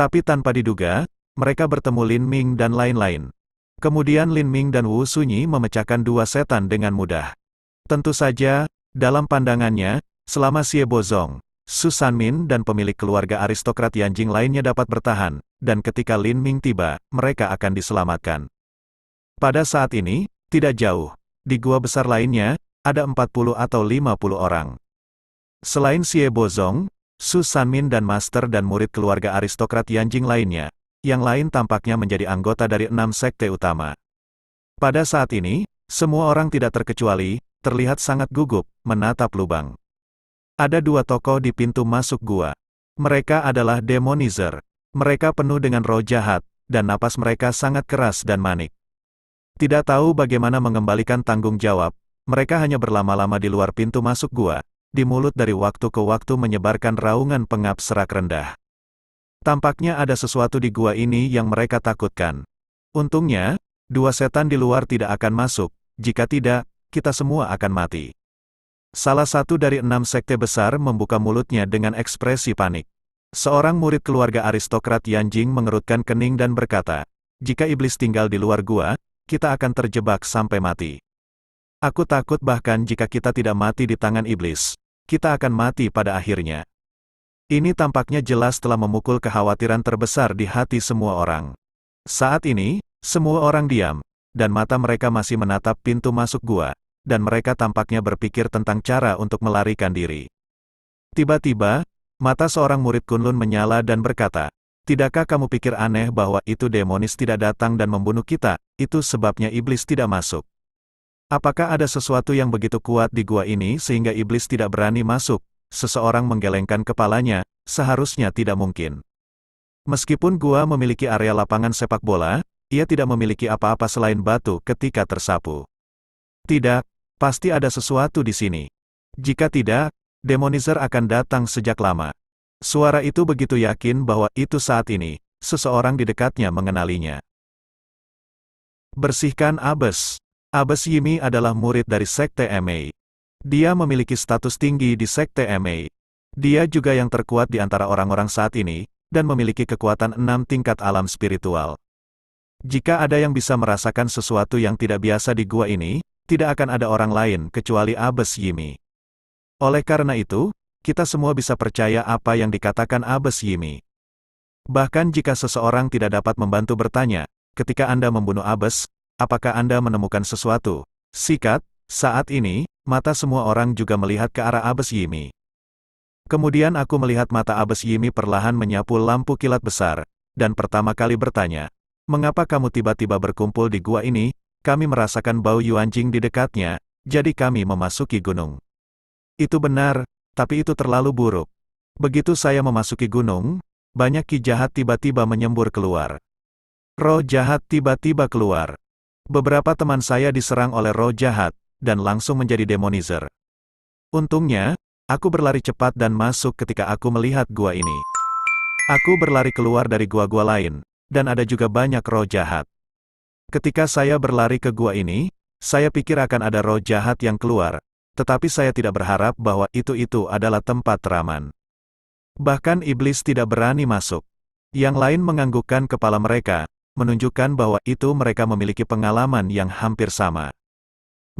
Tapi tanpa diduga, mereka bertemu Lin Ming dan lain-lain. Kemudian Lin Ming dan Wu Sunyi memecahkan dua setan dengan mudah. Tentu saja, dalam pandangannya, selama Xie Bozong, Su Sanmin dan pemilik keluarga aristokrat Yanjing lainnya dapat bertahan, dan ketika Lin Ming tiba, mereka akan diselamatkan. Pada saat ini, tidak jauh, di gua besar lainnya, ada 40 atau 50 orang. Selain Xie Bozong, Su Sanmin dan master dan murid keluarga aristokrat Yanjing lainnya, yang lain tampaknya menjadi anggota dari 6 sekte utama. Pada saat ini, semua orang tidak terkecuali, terlihat sangat gugup, menatap lubang. Ada dua tokoh di pintu masuk gua. Mereka adalah Demonizer. Mereka penuh dengan roh jahat, dan napas mereka sangat keras dan manik. Tidak tahu bagaimana mengembalikan tanggung jawab, mereka hanya berlama-lama di luar pintu masuk gua, di mulut dari waktu ke waktu menyebarkan raungan pengap serak rendah. Tampaknya ada sesuatu di gua ini yang mereka takutkan. Untungnya, dua setan di luar tidak akan masuk, jika tidak, kita semua akan mati. Salah satu dari 6 sekte besar membuka mulutnya dengan ekspresi panik. Seorang murid keluarga aristokrat Yanjing mengerutkan kening dan berkata, "Jika iblis tinggal di luar gua, kita akan terjebak sampai mati. Aku takut bahkan jika kita tidak mati di tangan iblis, kita akan mati pada akhirnya." Ini tampaknya jelas telah memukul kekhawatiran terbesar di hati semua orang. Saat ini, semua orang diam, dan mata mereka masih menatap pintu masuk gua, dan mereka tampaknya berpikir tentang cara untuk melarikan diri. Tiba-tiba, mata seorang murid Kunlun menyala dan berkata, "Tidakkah kamu pikir aneh bahwa itu demonis tidak datang dan membunuh kita, itu sebabnya iblis tidak masuk? Apakah ada sesuatu yang begitu kuat di gua ini sehingga iblis tidak berani masuk?" Seseorang menggelengkan kepalanya, seharusnya tidak mungkin. Meskipun gua memiliki area lapangan sepak bola, ia tidak memiliki apa-apa selain batu ketika tersapu. Tidak, pasti ada sesuatu di sini. Jika tidak, Demonizer akan datang sejak lama. Suara itu begitu yakin bahwa itu saat ini, seseorang di dekatnya mengenalinya. Bersihkan Abbes. Abbes Yimi adalah murid dari Sekte Ma. Dia memiliki status tinggi di Sekte Ma. Dia juga yang terkuat di antara orang-orang saat ini, dan memiliki kekuatan 6 tingkat alam spiritual. Jika ada yang bisa merasakan sesuatu yang tidak biasa di gua ini, tidak akan ada orang lain kecuali Abbes Yimi. Oleh karena itu, kita semua bisa percaya apa yang dikatakan Abbes Yimi. Bahkan jika seseorang tidak dapat membantu bertanya, ketika Anda membunuh Abbes, apakah Anda menemukan sesuatu? Sikat, saat ini, mata semua orang juga melihat ke arah Abbes Yimi. Kemudian aku melihat mata Abbes Yimi perlahan menyapu lampu kilat besar, dan pertama kali bertanya, "Mengapa kamu tiba-tiba berkumpul di gua ini? Kami merasakan bau Yuanjing di dekatnya, jadi kami memasuki gunung." Itu benar, tapi itu terlalu buruk. Begitu saya memasuki gunung, banyak ki jahat tiba-tiba menyembur keluar. Roh jahat tiba-tiba keluar. Beberapa teman saya diserang oleh roh jahat, dan langsung menjadi demonizer. Untungnya, aku berlari cepat dan masuk ketika aku melihat gua ini. Aku berlari keluar dari gua-gua lain, dan ada juga banyak roh jahat. Ketika saya berlari ke gua ini, saya pikir akan ada roh jahat yang keluar, tetapi saya tidak berharap bahwa itu adalah tempat teraman. Bahkan iblis tidak berani masuk. Yang lain menganggukkan kepala mereka, menunjukkan bahwa itu mereka memiliki pengalaman yang hampir sama.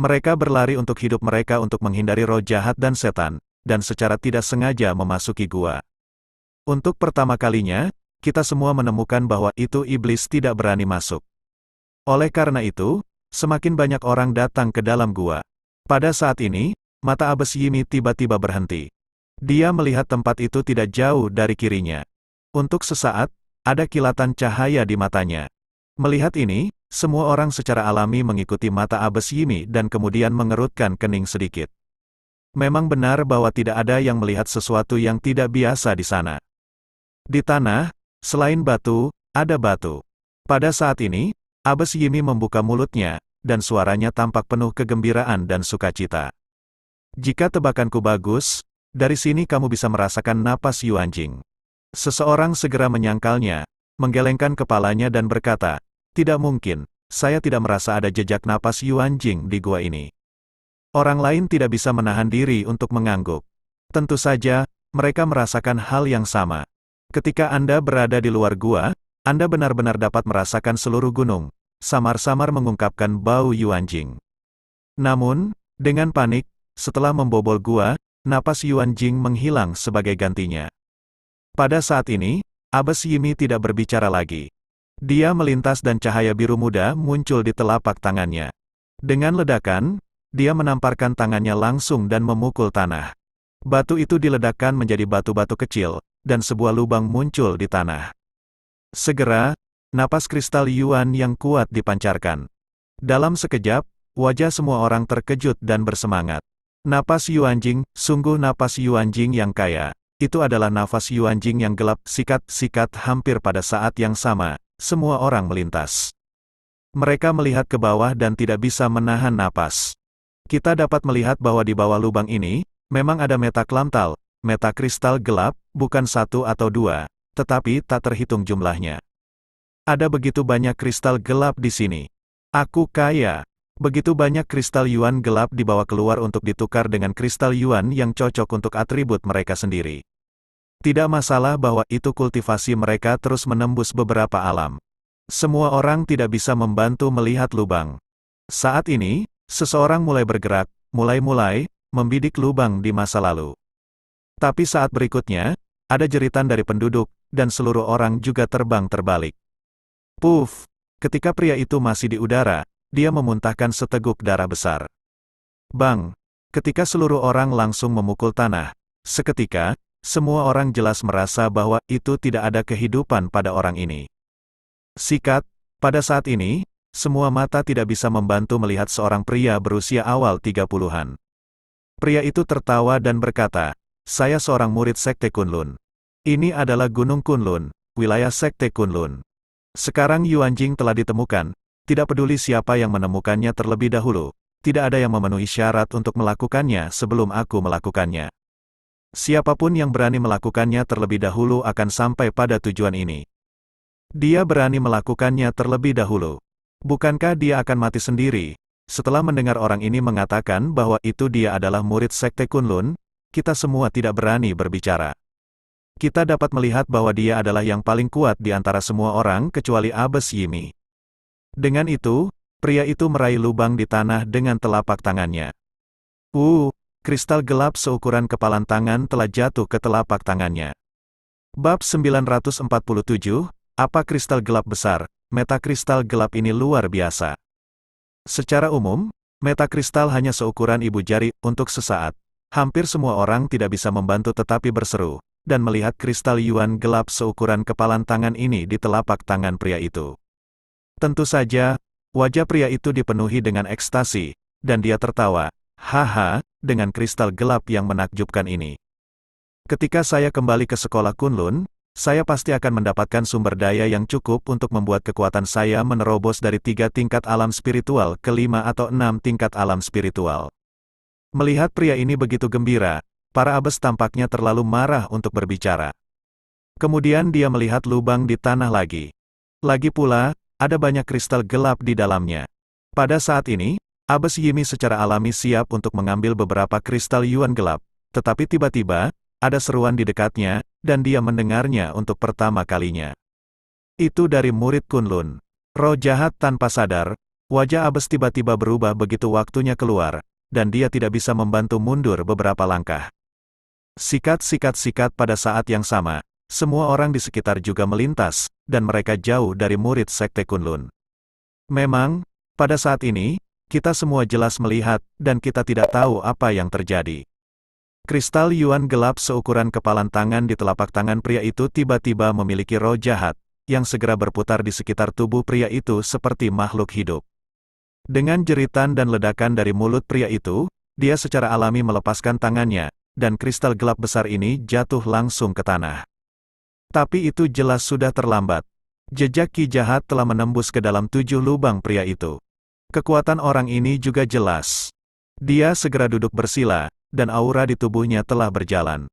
Mereka berlari untuk hidup mereka untuk menghindari roh jahat dan setan, dan secara tidak sengaja memasuki gua. Untuk pertama kalinya, kita semua menemukan bahwa itu iblis tidak berani masuk. Oleh karena itu, semakin banyak orang datang ke dalam gua. Pada saat ini, mata Abbes Yimi tiba-tiba berhenti. Dia melihat tempat itu tidak jauh dari kirinya. Untuk sesaat, ada kilatan cahaya di matanya. Melihat ini, semua orang secara alami mengikuti mata Abbes Yimi dan kemudian mengerutkan kening sedikit. Memang benar bahwa tidak ada yang melihat sesuatu yang tidak biasa di sana. Di tanah, selain batu, ada batu. Pada saat ini, Abbes Yimi membuka mulutnya, dan suaranya tampak penuh kegembiraan dan sukacita. "Jika tebakanku bagus, dari sini kamu bisa merasakan napas Yuanjing." Seseorang segera menyangkalnya, menggelengkan kepalanya dan berkata, "Tidak mungkin, saya tidak merasa ada jejak napas Yuanjing di gua ini." Orang lain tidak bisa menahan diri untuk mengangguk. Tentu saja, mereka merasakan hal yang sama. Ketika Anda berada di luar gua, Anda benar-benar dapat merasakan seluruh gunung, samar-samar mengungkapkan bau Yuan Jing. Namun, dengan panik, setelah membobol gua, napas Yuan Jing menghilang sebagai gantinya. Pada saat ini, Abbas Yimi tidak berbicara lagi. Dia melintas dan cahaya biru muda muncul di telapak tangannya. Dengan ledakan, dia menamparkan tangannya langsung dan memukul tanah. Batu itu diledakkan menjadi batu-batu kecil, dan sebuah lubang muncul di tanah. Segera, napas kristal Yuan yang kuat dipancarkan. Dalam sekejap, wajah semua orang terkejut dan bersemangat. Napas Yuan Jing, sungguh napas Yuan Jing yang kaya. Itu adalah nafas Yuan Jing yang gelap, sikat-sikat hampir pada saat yang sama, semua orang melintas. Mereka melihat ke bawah dan tidak bisa menahan napas. Kita dapat melihat bahwa di bawah lubang ini, memang ada meta klamtal, meta kristal gelap, bukan satu atau dua, tetapi tak terhitung jumlahnya. Ada begitu banyak kristal gelap di sini. Aku kaya. Begitu banyak kristal Yuan gelap dibawa keluar untuk ditukar dengan kristal Yuan yang cocok untuk atribut mereka sendiri. Tidak masalah bahwa itu kultivasi mereka terus menembus beberapa alam. Semua orang tidak bisa membantu melihat lubang. Saat ini, seseorang mulai bergerak, mulai membidik lubang di masa lalu. Tapi saat berikutnya, ada jeritan dari penduduk, dan seluruh orang juga terbang terbalik. Puff! Ketika pria itu masih di udara, dia memuntahkan seteguk darah besar. Bang! Ketika seluruh orang langsung memukul tanah, seketika, semua orang jelas merasa bahwa itu tidak ada kehidupan pada orang ini. Sikat, pada saat ini, semua mata tidak bisa membantu melihat seorang pria berusia awal 30-an. Pria itu tertawa dan berkata, "Saya seorang murid Sekte Kunlun. Ini adalah Gunung Kunlun, wilayah Sekte Kunlun. Sekarang Yuan Jing telah ditemukan, tidak peduli siapa yang menemukannya terlebih dahulu, tidak ada yang memenuhi syarat untuk melakukannya sebelum aku melakukannya. Siapapun yang berani melakukannya terlebih dahulu akan sampai pada tujuan ini. Dia berani melakukannya terlebih dahulu. Bukankah dia akan mati sendiri?" Setelah mendengar orang ini mengatakan bahwa itu dia adalah murid Sekte Kunlun, kita semua tidak berani berbicara. Kita dapat melihat bahwa dia adalah yang paling kuat di antara semua orang kecuali Abbas Yimi. Dengan itu, pria itu meraih lubang di tanah dengan telapak tangannya. Kristal gelap seukuran kepalan tangan telah jatuh ke telapak tangannya. Bab 947, apa kristal gelap besar? Meta kristal gelap ini luar biasa. Secara umum, meta kristal hanya seukuran ibu jari untuk sesaat. Hampir semua orang tidak bisa membantu tetapi berseru, dan melihat kristal Yuan gelap seukuran kepalan tangan ini di telapak tangan pria itu. Tentu saja, wajah pria itu dipenuhi dengan ekstasi, dan dia tertawa, "Haha, dengan kristal gelap yang menakjubkan ini. Ketika saya kembali ke sekolah Kunlun, saya pasti akan mendapatkan sumber daya yang cukup untuk membuat kekuatan saya menerobos dari 3 tingkat alam spiritual ke 5 atau 6 tingkat alam spiritual." Melihat pria ini begitu gembira, para Abbas tampaknya terlalu marah untuk berbicara. Kemudian dia melihat lubang di tanah lagi. Lagi pula, ada banyak kristal gelap di dalamnya. Pada saat ini, Abbas Yimi secara alami siap untuk mengambil beberapa kristal Yuan gelap, tetapi tiba-tiba, ada seruan di dekatnya, dan dia mendengarnya untuk pertama kalinya. Itu dari murid Kunlun. Roh jahat tanpa sadar, wajah Abbas tiba-tiba berubah begitu waktunya keluar, dan dia tidak bisa membantu mundur beberapa langkah. Sikat pada saat yang sama, semua orang di sekitar juga melintas, dan mereka jauh dari murid Sekte Kunlun. Memang, pada saat ini, kita semua jelas melihat, dan kita tidak tahu apa yang terjadi. Kristal Yuan gelap seukuran kepalan tangan di telapak tangan pria itu tiba-tiba memiliki roh jahat, yang segera berputar di sekitar tubuh pria itu seperti makhluk hidup. Dengan jeritan dan ledakan dari mulut pria itu, dia secara alami melepaskan tangannya, dan kristal gelap besar ini jatuh langsung ke tanah. Tapi itu jelas sudah terlambat. Jejak ki jahat telah menembus ke dalam 7 lubang pria itu. Kekuatan orang ini juga jelas. Dia segera duduk bersila, dan aura di tubuhnya telah berjalan.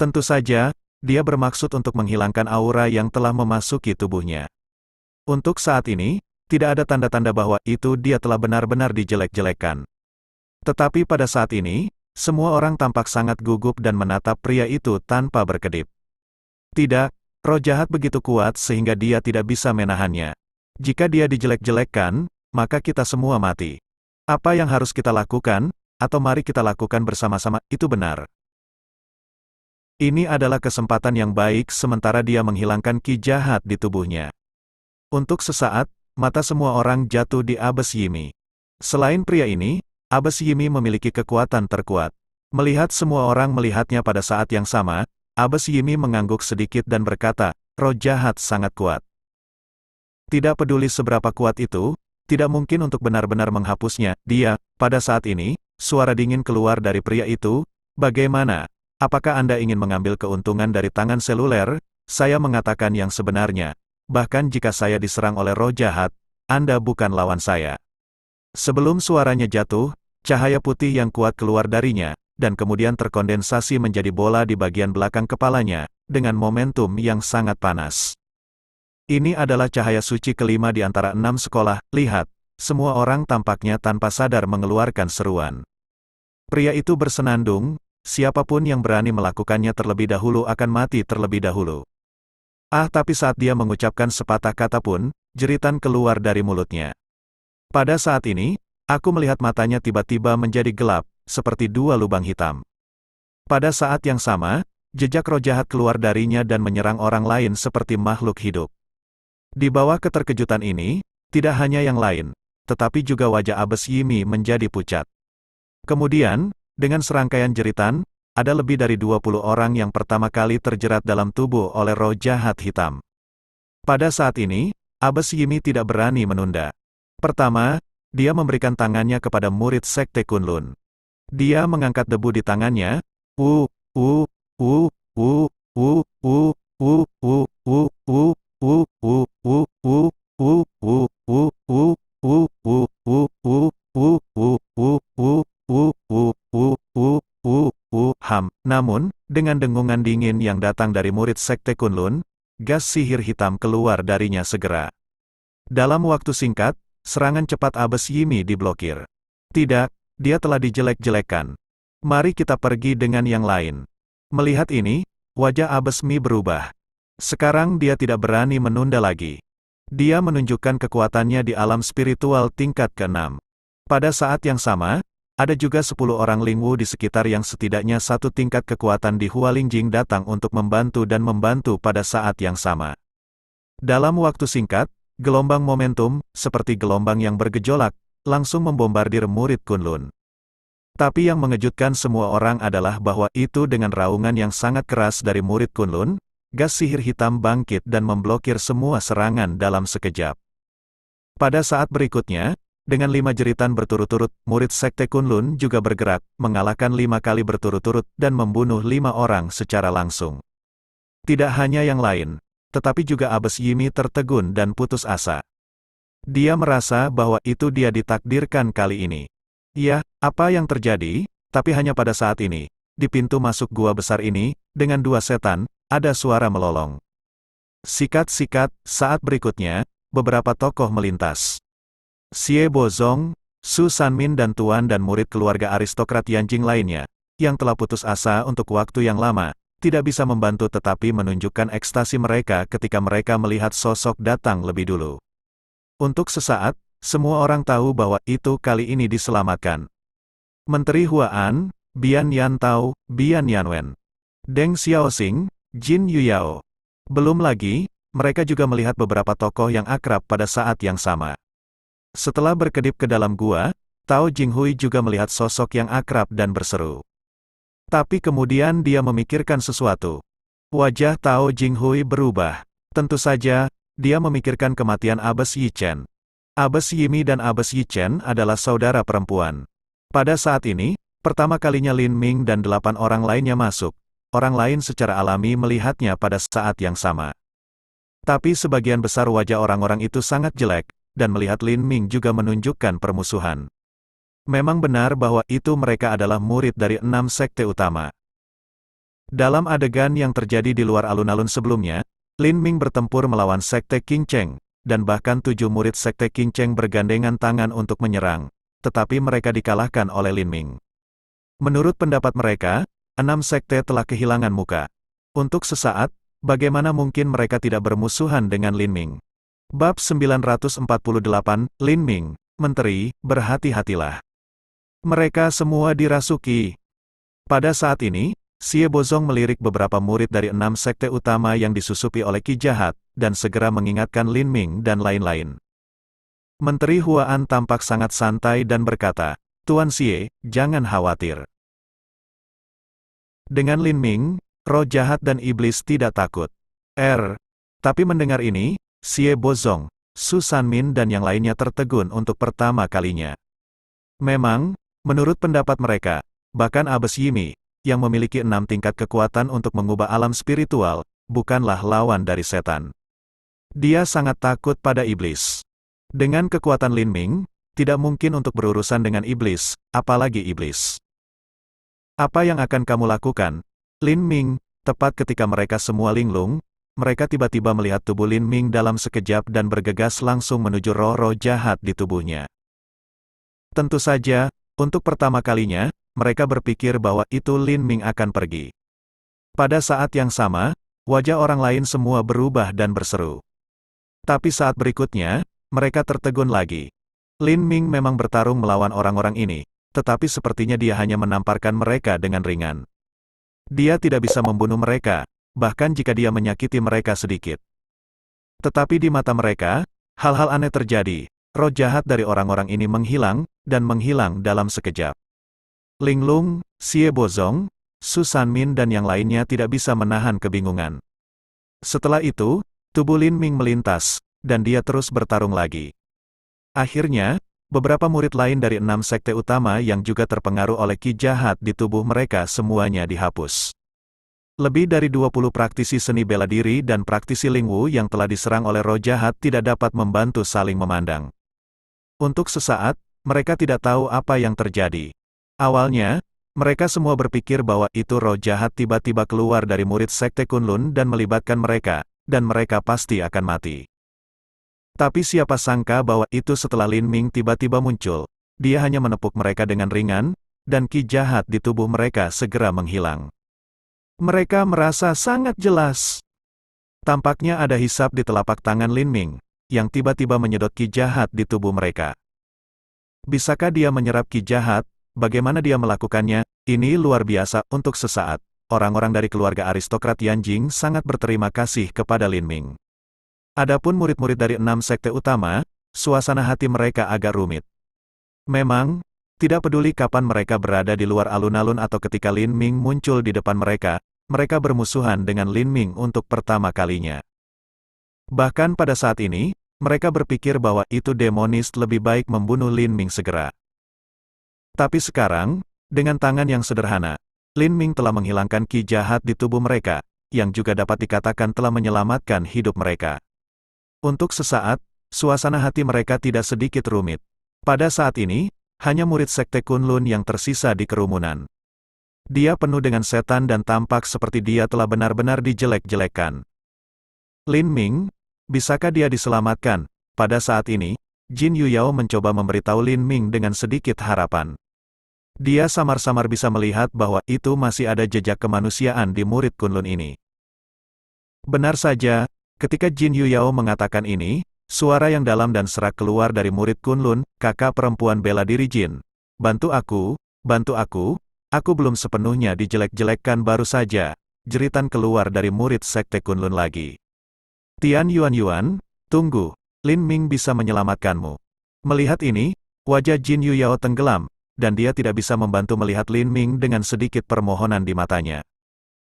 Tentu saja, dia bermaksud untuk menghilangkan aura yang telah memasuki tubuhnya. Untuk saat ini, tidak ada tanda-tanda bahwa itu dia telah benar-benar dijelek-jelekan. Tetapi pada saat ini, semua orang tampak sangat gugup dan menatap pria itu tanpa berkedip. Tidak, Roh jahat begitu kuat sehingga dia tidak bisa menahannya. Jika dia dijelek-jelekkan, maka kita semua mati. Apa yang harus kita lakukan, atau mari kita lakukan bersama-sama, itu benar. Ini adalah kesempatan yang baik sementara dia menghilangkan ki jahat di tubuhnya. Untuk sesaat, mata semua orang jatuh di Abbas Yimi. Selain pria ini, Abbas Yimi memiliki kekuatan terkuat. Melihat semua orang melihatnya pada saat yang sama, Abbas Yimi mengangguk sedikit dan berkata, roh jahat sangat kuat. Tidak peduli seberapa kuat itu, tidak mungkin untuk benar-benar menghapusnya. Dia, pada saat ini, suara dingin keluar dari pria itu, bagaimana? Apakah Anda ingin mengambil keuntungan dari tangan seluler? Saya mengatakan yang sebenarnya. Bahkan jika saya diserang oleh roh jahat, Anda bukan lawan saya. Sebelum suaranya jatuh, cahaya putih yang kuat keluar darinya, dan kemudian terkondensasi menjadi bola di bagian belakang kepalanya, dengan momentum yang sangat panas. Ini adalah cahaya suci kelima di antara 6 sekolah. Lihat, semua orang tampaknya tanpa sadar mengeluarkan seruan. Pria itu bersenandung, siapapun yang berani melakukannya terlebih dahulu akan mati terlebih dahulu. Tapi saat dia mengucapkan sepatah kata pun, jeritan keluar dari mulutnya. Pada saat ini, aku melihat matanya tiba-tiba menjadi gelap, seperti 2 lubang hitam. Pada saat yang sama, jejak roh jahat keluar darinya dan menyerang orang lain seperti makhluk hidup. Di bawah keterkejutan ini, tidak hanya yang lain, tetapi juga wajah Abbas Yimi menjadi pucat. Kemudian, dengan serangkaian jeritan, ada lebih dari 20 orang yang pertama kali terjerat dalam tubuh oleh roh jahat hitam. Pada saat ini, Abbas Yimi tidak berani menunda. Pertama, dia memberikan tangannya kepada murid sekte Kunlun. Dia mengangkat debu di tangannya, namun, dengan dengungan dingin yang datang dari murid sekte Kunlun, gas sihir hitam keluar darinya segera. Dalam waktu singkat, serangan cepat Abbas Yimi diblokir. Tidak, dia telah dijelek-jelekkan. Mari kita pergi dengan yang lain. Melihat ini, wajah Abbas Yimi berubah. Sekarang dia tidak berani menunda lagi. Dia menunjukkan kekuatannya di alam spiritual tingkat ke-6. Pada saat yang sama, ada juga 10 orang Lingwu di sekitar yang setidaknya satu tingkat kekuatan di Hualingjing datang untuk membantu dan membantu pada saat yang sama. Dalam waktu singkat, gelombang momentum, seperti gelombang yang bergejolak, langsung membombardir murid Kunlun. Tapi yang mengejutkan semua orang adalah bahwa itu dengan raungan yang sangat keras dari murid Kunlun, gas sihir hitam bangkit dan memblokir semua serangan dalam sekejap. Pada saat berikutnya, dengan 5 jeritan berturut-turut, murid sekte Kunlun juga bergerak, mengalahkan 5 kali berturut-turut, dan membunuh 5 orang secara langsung. Tidak hanya yang lain, tetapi juga Abbas Yimi tertegun dan putus asa. Dia merasa bahwa itu dia ditakdirkan kali ini. Ya, apa yang terjadi? Tapi hanya pada saat ini, di pintu masuk gua besar ini, dengan 2 setan, ada suara melolong. Sikat-sikat, saat berikutnya, beberapa tokoh melintas. Xie Bozong, Su Sanmin dan tuan dan murid keluarga aristokrat Yanjing lainnya, yang telah putus asa untuk waktu yang lama, tidak bisa membantu tetapi menunjukkan ekstasi mereka ketika mereka melihat sosok datang lebih dulu. Untuk sesaat, semua orang tahu bahwa itu kali ini diselamatkan. Menteri Huaan, Bian Yantao, Bian Yanwen, Deng Xiaoxing, Jin Yuyao. Belum lagi, mereka juga melihat beberapa tokoh yang akrab pada saat yang sama. Setelah berkedip ke dalam gua, Tao Jinghui juga melihat sosok yang akrab dan berseru. Tapi kemudian dia memikirkan sesuatu. Wajah Tao Jinghui berubah. Tentu saja, dia memikirkan kematian Abbas Yichen. Abbas Yimi dan Abbas Yichen adalah saudara perempuan. Pada saat ini, pertama kalinya Lin Ming dan 8 orang lainnya masuk. Orang lain secara alami melihatnya pada saat yang sama. Tapi sebagian besar wajah orang-orang itu sangat jelek, dan melihat Lin Ming juga menunjukkan permusuhan. Memang benar bahwa itu mereka adalah murid dari 6 sekte utama. Dalam adegan yang terjadi di luar alun-alun sebelumnya, Lin Ming bertempur melawan sekte Qing Cheng, dan bahkan 7 murid sekte Qing Cheng bergandengan tangan untuk menyerang, tetapi mereka dikalahkan oleh Lin Ming. Menurut pendapat mereka, 6 sekte telah kehilangan muka. Untuk sesaat, Bagaimana mungkin mereka tidak bermusuhan dengan Lin Ming? Bab 948, Lin Ming, Menteri, berhati-hatilah. Mereka semua dirasuki. Pada saat ini, Xie Bozong melirik beberapa murid dari 6 sekte utama yang disusupi oleh Ki Jahat, dan segera mengingatkan Lin Ming dan lain-lain. Menteri Huaan tampak sangat santai dan berkata, "Tuan Xie, jangan khawatir. Dengan Lin Ming, roh jahat dan iblis tidak takut." Tapi mendengar ini, Xie Bozong, Su Sanmin dan yang lainnya tertegun untuk pertama kalinya. Memang, menurut pendapat mereka, bahkan Abbas Yimi, yang memiliki 6 tingkat kekuatan untuk mengubah alam spiritual, bukanlah lawan dari setan. Dia sangat takut pada iblis. Dengan kekuatan Lin Ming, tidak mungkin untuk berurusan dengan iblis, apalagi iblis. "Apa yang akan kamu lakukan, Lin Ming?" Tepat ketika mereka semua linglung, mereka tiba-tiba melihat tubuh Lin Ming dalam sekejap dan bergegas langsung menuju roh-roh jahat di tubuhnya. Tentu saja, untuk pertama kalinya, mereka berpikir bahwa itu Lin Ming akan pergi. Pada saat yang sama, wajah orang lain semua berubah dan berseru. Tapi saat berikutnya, mereka tertegun lagi. Lin Ming memang bertarung melawan orang-orang ini, tetapi sepertinya dia hanya menamparkan mereka dengan ringan. Dia tidak bisa membunuh mereka, bahkan jika dia menyakiti mereka sedikit. Tetapi di mata mereka, hal-hal aneh terjadi. Roh jahat dari orang-orang ini menghilang, dan menghilang dalam sekejap. Linglung, Xie Bozong, Su Sanmin dan yang lainnya tidak bisa menahan kebingungan. Setelah itu, tubuh Lin Ming melintas, dan dia terus bertarung lagi. Akhirnya, beberapa murid lain dari 6 sekte utama yang juga terpengaruh oleh Ki Jahat di tubuh mereka semuanya dihapus. Lebih dari 20 praktisi seni bela diri dan praktisi Lingwu yang telah diserang oleh roh jahat tidak dapat membantu saling memandang. Untuk sesaat, mereka tidak tahu apa yang terjadi. Awalnya, mereka semua berpikir bahwa itu roh jahat tiba-tiba keluar dari murid sekte Kunlun dan melibatkan mereka, dan mereka pasti akan mati. Tapi siapa sangka bahwa itu setelah Lin Ming tiba-tiba muncul, dia hanya menepuk mereka dengan ringan, dan Ki Jahat di tubuh mereka segera menghilang. Mereka merasa sangat jelas. Tampaknya ada hisap di telapak tangan Lin Ming, yang tiba-tiba menyedot Ki Jahat di tubuh mereka. Bisakah dia menyerap Ki Jahat? Bagaimana dia melakukannya? Ini luar biasa. Untuk sesaat, orang-orang dari keluarga aristokrat Yanjing sangat berterima kasih kepada Lin Ming. Adapun murid-murid dari 6 sekte utama, suasana hati mereka agak rumit. Memang, tidak peduli kapan mereka berada di luar alun-alun atau ketika Lin Ming muncul di depan mereka bermusuhan dengan Lin Ming untuk pertama kalinya. Bahkan pada saat ini, mereka berpikir bahwa itu demonis, lebih baik membunuh Lin Ming segera. Tapi sekarang, dengan tangan yang sederhana, Lin Ming telah menghilangkan Ki Jahat di tubuh mereka, yang juga dapat dikatakan telah menyelamatkan hidup mereka. Untuk sesaat, suasana hati mereka tidak sedikit rumit. Pada saat ini, hanya murid sekte Kunlun yang tersisa di kerumunan. Dia penuh dengan setan dan tampak seperti dia telah benar-benar dijelek-jelekan. Lin Ming, bisakah dia diselamatkan? Pada saat ini, Jin Yuyao mencoba memberitahu Lin Ming dengan sedikit harapan. Dia samar-samar bisa melihat bahwa itu masih ada jejak kemanusiaan di murid Kunlun ini. Benar saja, ketika Jin Yuyao mengatakan ini, suara yang dalam dan serak keluar dari murid Kunlun, "Kakak perempuan bela diri Jin. Bantu aku, aku belum sepenuhnya dijelek-jelekkan baru saja." Jeritan keluar dari murid sekte Kunlun lagi. "Tian Yuan, tunggu, Lin Ming bisa menyelamatkanmu." Melihat ini, wajah Jin Yuyao tenggelam, dan dia tidak bisa membantu melihat Lin Ming dengan sedikit permohonan di matanya.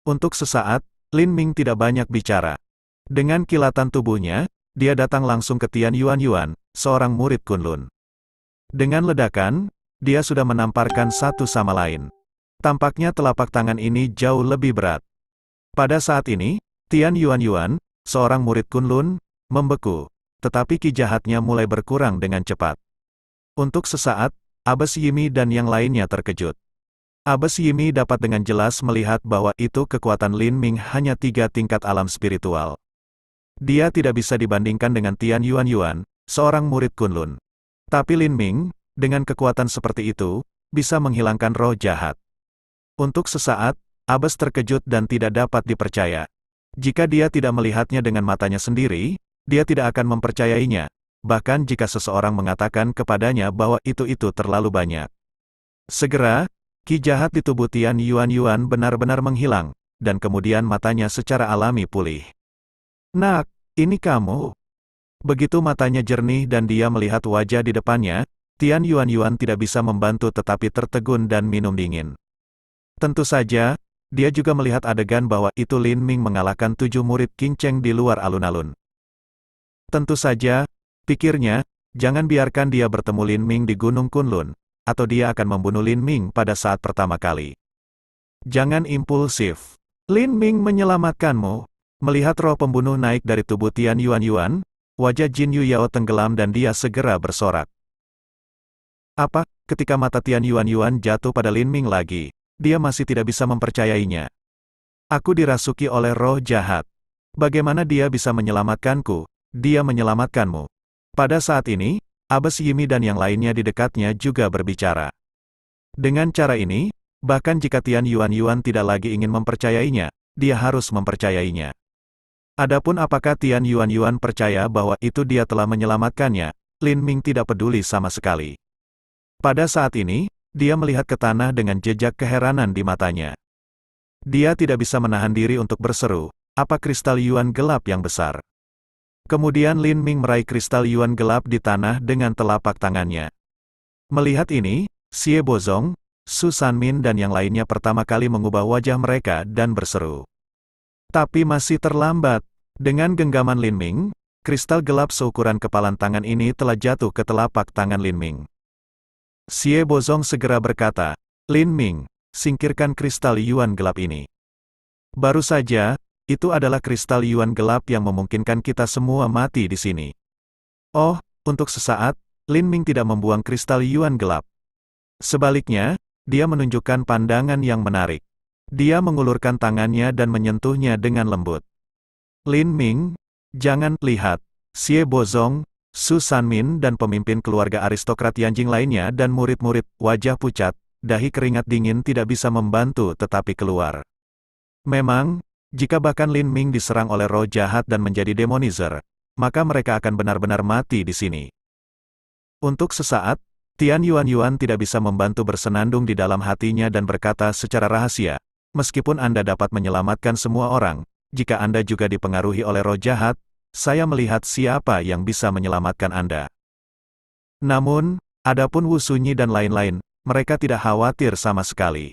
Untuk sesaat, Lin Ming tidak banyak bicara. Dengan kilatan tubuhnya, dia datang langsung ke Tian Yuan, seorang murid Kunlun. Dengan ledakan, dia sudah menamparkan satu sama lain. Tampaknya telapak tangan ini jauh lebih berat. Pada saat ini, Tian Yuan, seorang murid Kunlun, membeku, tetapi Ki Jahatnya mulai berkurang dengan cepat. Untuk sesaat, Abbas Yimi dan yang lainnya terkejut. Abbas Yimi dapat dengan jelas melihat bahwa itu kekuatan Lin Ming hanya 3 tingkat alam spiritual. Dia tidak bisa dibandingkan dengan Tian Yuan, seorang murid Kunlun. Tapi Lin Ming, dengan kekuatan seperti itu, bisa menghilangkan roh jahat. Untuk sesaat, Abbas terkejut dan tidak dapat dipercaya. Jika dia tidak melihatnya dengan matanya sendiri, dia tidak akan mempercayainya, bahkan jika seseorang mengatakan kepadanya bahwa itu terlalu banyak. Segera, ki jahat di tubuh Tian Yuan benar-benar menghilang, dan kemudian matanya secara alami pulih. Nak, ini kamu. Begitu matanya jernih dan dia melihat wajah di depannya, Tian Yuan tidak bisa membantu tetapi tertegun dan minum dingin. Tentu saja, dia juga melihat adegan bahwa itu Lin Ming mengalahkan 7 murid King Cheng di luar alun-alun. Tentu saja, pikirnya, jangan biarkan dia bertemu Lin Ming di Gunung Kunlun, atau dia akan membunuh Lin Ming pada saat pertama kali. Jangan impulsif. Lin Ming menyelamatkanmu. Melihat roh pembunuh naik dari tubuh Tian Yuan, wajah Jin Yuyao tenggelam dan dia segera bersorak. Apa? Ketika mata Tian Yuan jatuh pada Lin Ming lagi, dia masih tidak bisa mempercayainya. Aku dirasuki oleh roh jahat. Bagaimana dia bisa menyelamatkanku? Dia menyelamatkanmu. Pada saat ini, Abbas Yimi dan yang lainnya di dekatnya juga berbicara. Dengan cara ini, bahkan jika Tian Yuan tidak lagi ingin mempercayainya, dia harus mempercayainya. Adapun apakah Tian Yuan percaya bahwa itu dia telah menyelamatkannya, Lin Ming tidak peduli sama sekali. Pada saat ini, dia melihat ke tanah dengan jejak keheranan di matanya. Dia tidak bisa menahan diri untuk berseru, apa kristal Yuan gelap yang besar? Kemudian Lin Ming meraih kristal Yuan gelap di tanah dengan telapak tangannya. Melihat ini, Xie Bozong, Su Sanmin dan yang lainnya pertama kali mengubah wajah mereka dan berseru. Tapi masih terlambat. Dengan genggaman Lin Ming, kristal gelap seukuran kepalan tangan ini telah jatuh ke telapak tangan Lin Ming. Xie Bozong segera berkata, Lin Ming, singkirkan kristal Yuan gelap ini. Baru saja, itu adalah kristal Yuan gelap yang memungkinkan kita semua mati di sini. Oh, untuk sesaat, Lin Ming tidak membuang kristal Yuan gelap. Sebaliknya, dia menunjukkan pandangan yang menarik. Dia mengulurkan tangannya dan menyentuhnya dengan lembut. Lin Ming, jangan lihat. Xie Bozong, Su Sanmin dan pemimpin keluarga aristokrat Yanjing lainnya dan murid-murid, wajah pucat, dahi keringat dingin tidak bisa membantu tetapi keluar. Memang, jika bahkan Lin Ming diserang oleh roh jahat dan menjadi demonizer, maka mereka akan benar-benar mati di sini. Untuk sesaat, Tian Yuan tidak bisa membantu bersenandung di dalam hatinya dan berkata secara rahasia, meskipun Anda dapat menyelamatkan semua orang, jika Anda juga dipengaruhi oleh roh jahat, saya melihat siapa yang bisa menyelamatkan Anda. Namun, adapun Wu Sunyi dan lain-lain, mereka tidak khawatir sama sekali.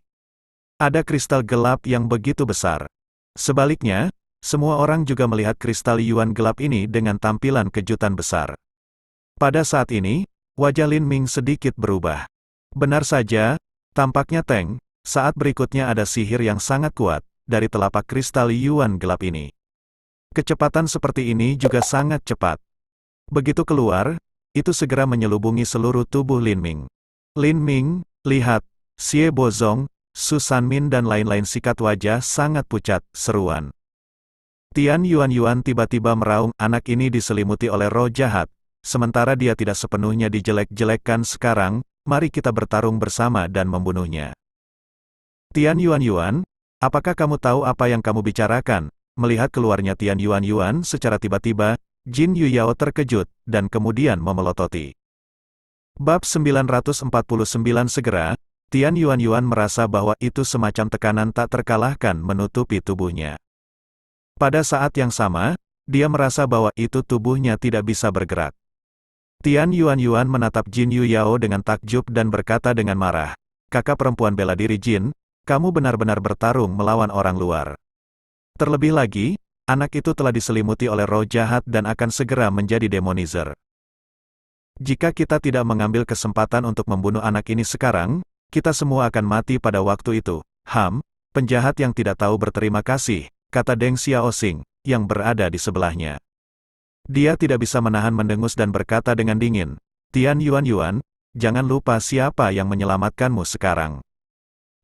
Ada kristal gelap yang begitu besar. Sebaliknya, semua orang juga melihat kristal Yuan gelap ini dengan tampilan kejutan besar. Pada saat ini, wajah Lin Ming sedikit berubah. Benar saja, tampaknya Teng, saat berikutnya ada sihir yang sangat kuat dari telapak kristal Yuan gelap ini. Kecepatan seperti ini juga sangat cepat. Begitu keluar, itu segera menyelubungi seluruh tubuh Lin Ming. Lin Ming, lihat, Xie Bozong, Su Sanmin dan lain-lain sikat wajah sangat pucat, seruan. Tian Yuan tiba-tiba meraung, anak ini diselimuti oleh roh jahat, sementara dia tidak sepenuhnya dijelek-jelekkan sekarang, mari kita bertarung bersama dan membunuhnya. Tian Yuan, apakah kamu tahu apa yang kamu bicarakan? Melihat keluarnya Tian Yuan secara tiba-tiba, Jin Yuyao terkejut, dan kemudian memelototi. Bab 949 segera, Tian Yuan merasa bahwa itu semacam tekanan tak terkalahkan menutupi tubuhnya. Pada saat yang sama, dia merasa bahwa itu tubuhnya tidak bisa bergerak. Tian Yuan menatap Jin Yuyao dengan takjub dan berkata dengan marah, kakak perempuan bela diri Jin, kamu benar-benar bertarung melawan orang luar. Terlebih lagi, anak itu telah diselimuti oleh roh jahat dan akan segera menjadi demonizer. Jika kita tidak mengambil kesempatan untuk membunuh anak ini sekarang, kita semua akan mati pada waktu itu. Penjahat yang tidak tahu berterima kasih, kata Deng Xiaoxing, yang berada di sebelahnya. Dia tidak bisa menahan mendengus dan berkata dengan dingin, Tian Yuan, jangan lupa siapa yang menyelamatkanmu sekarang.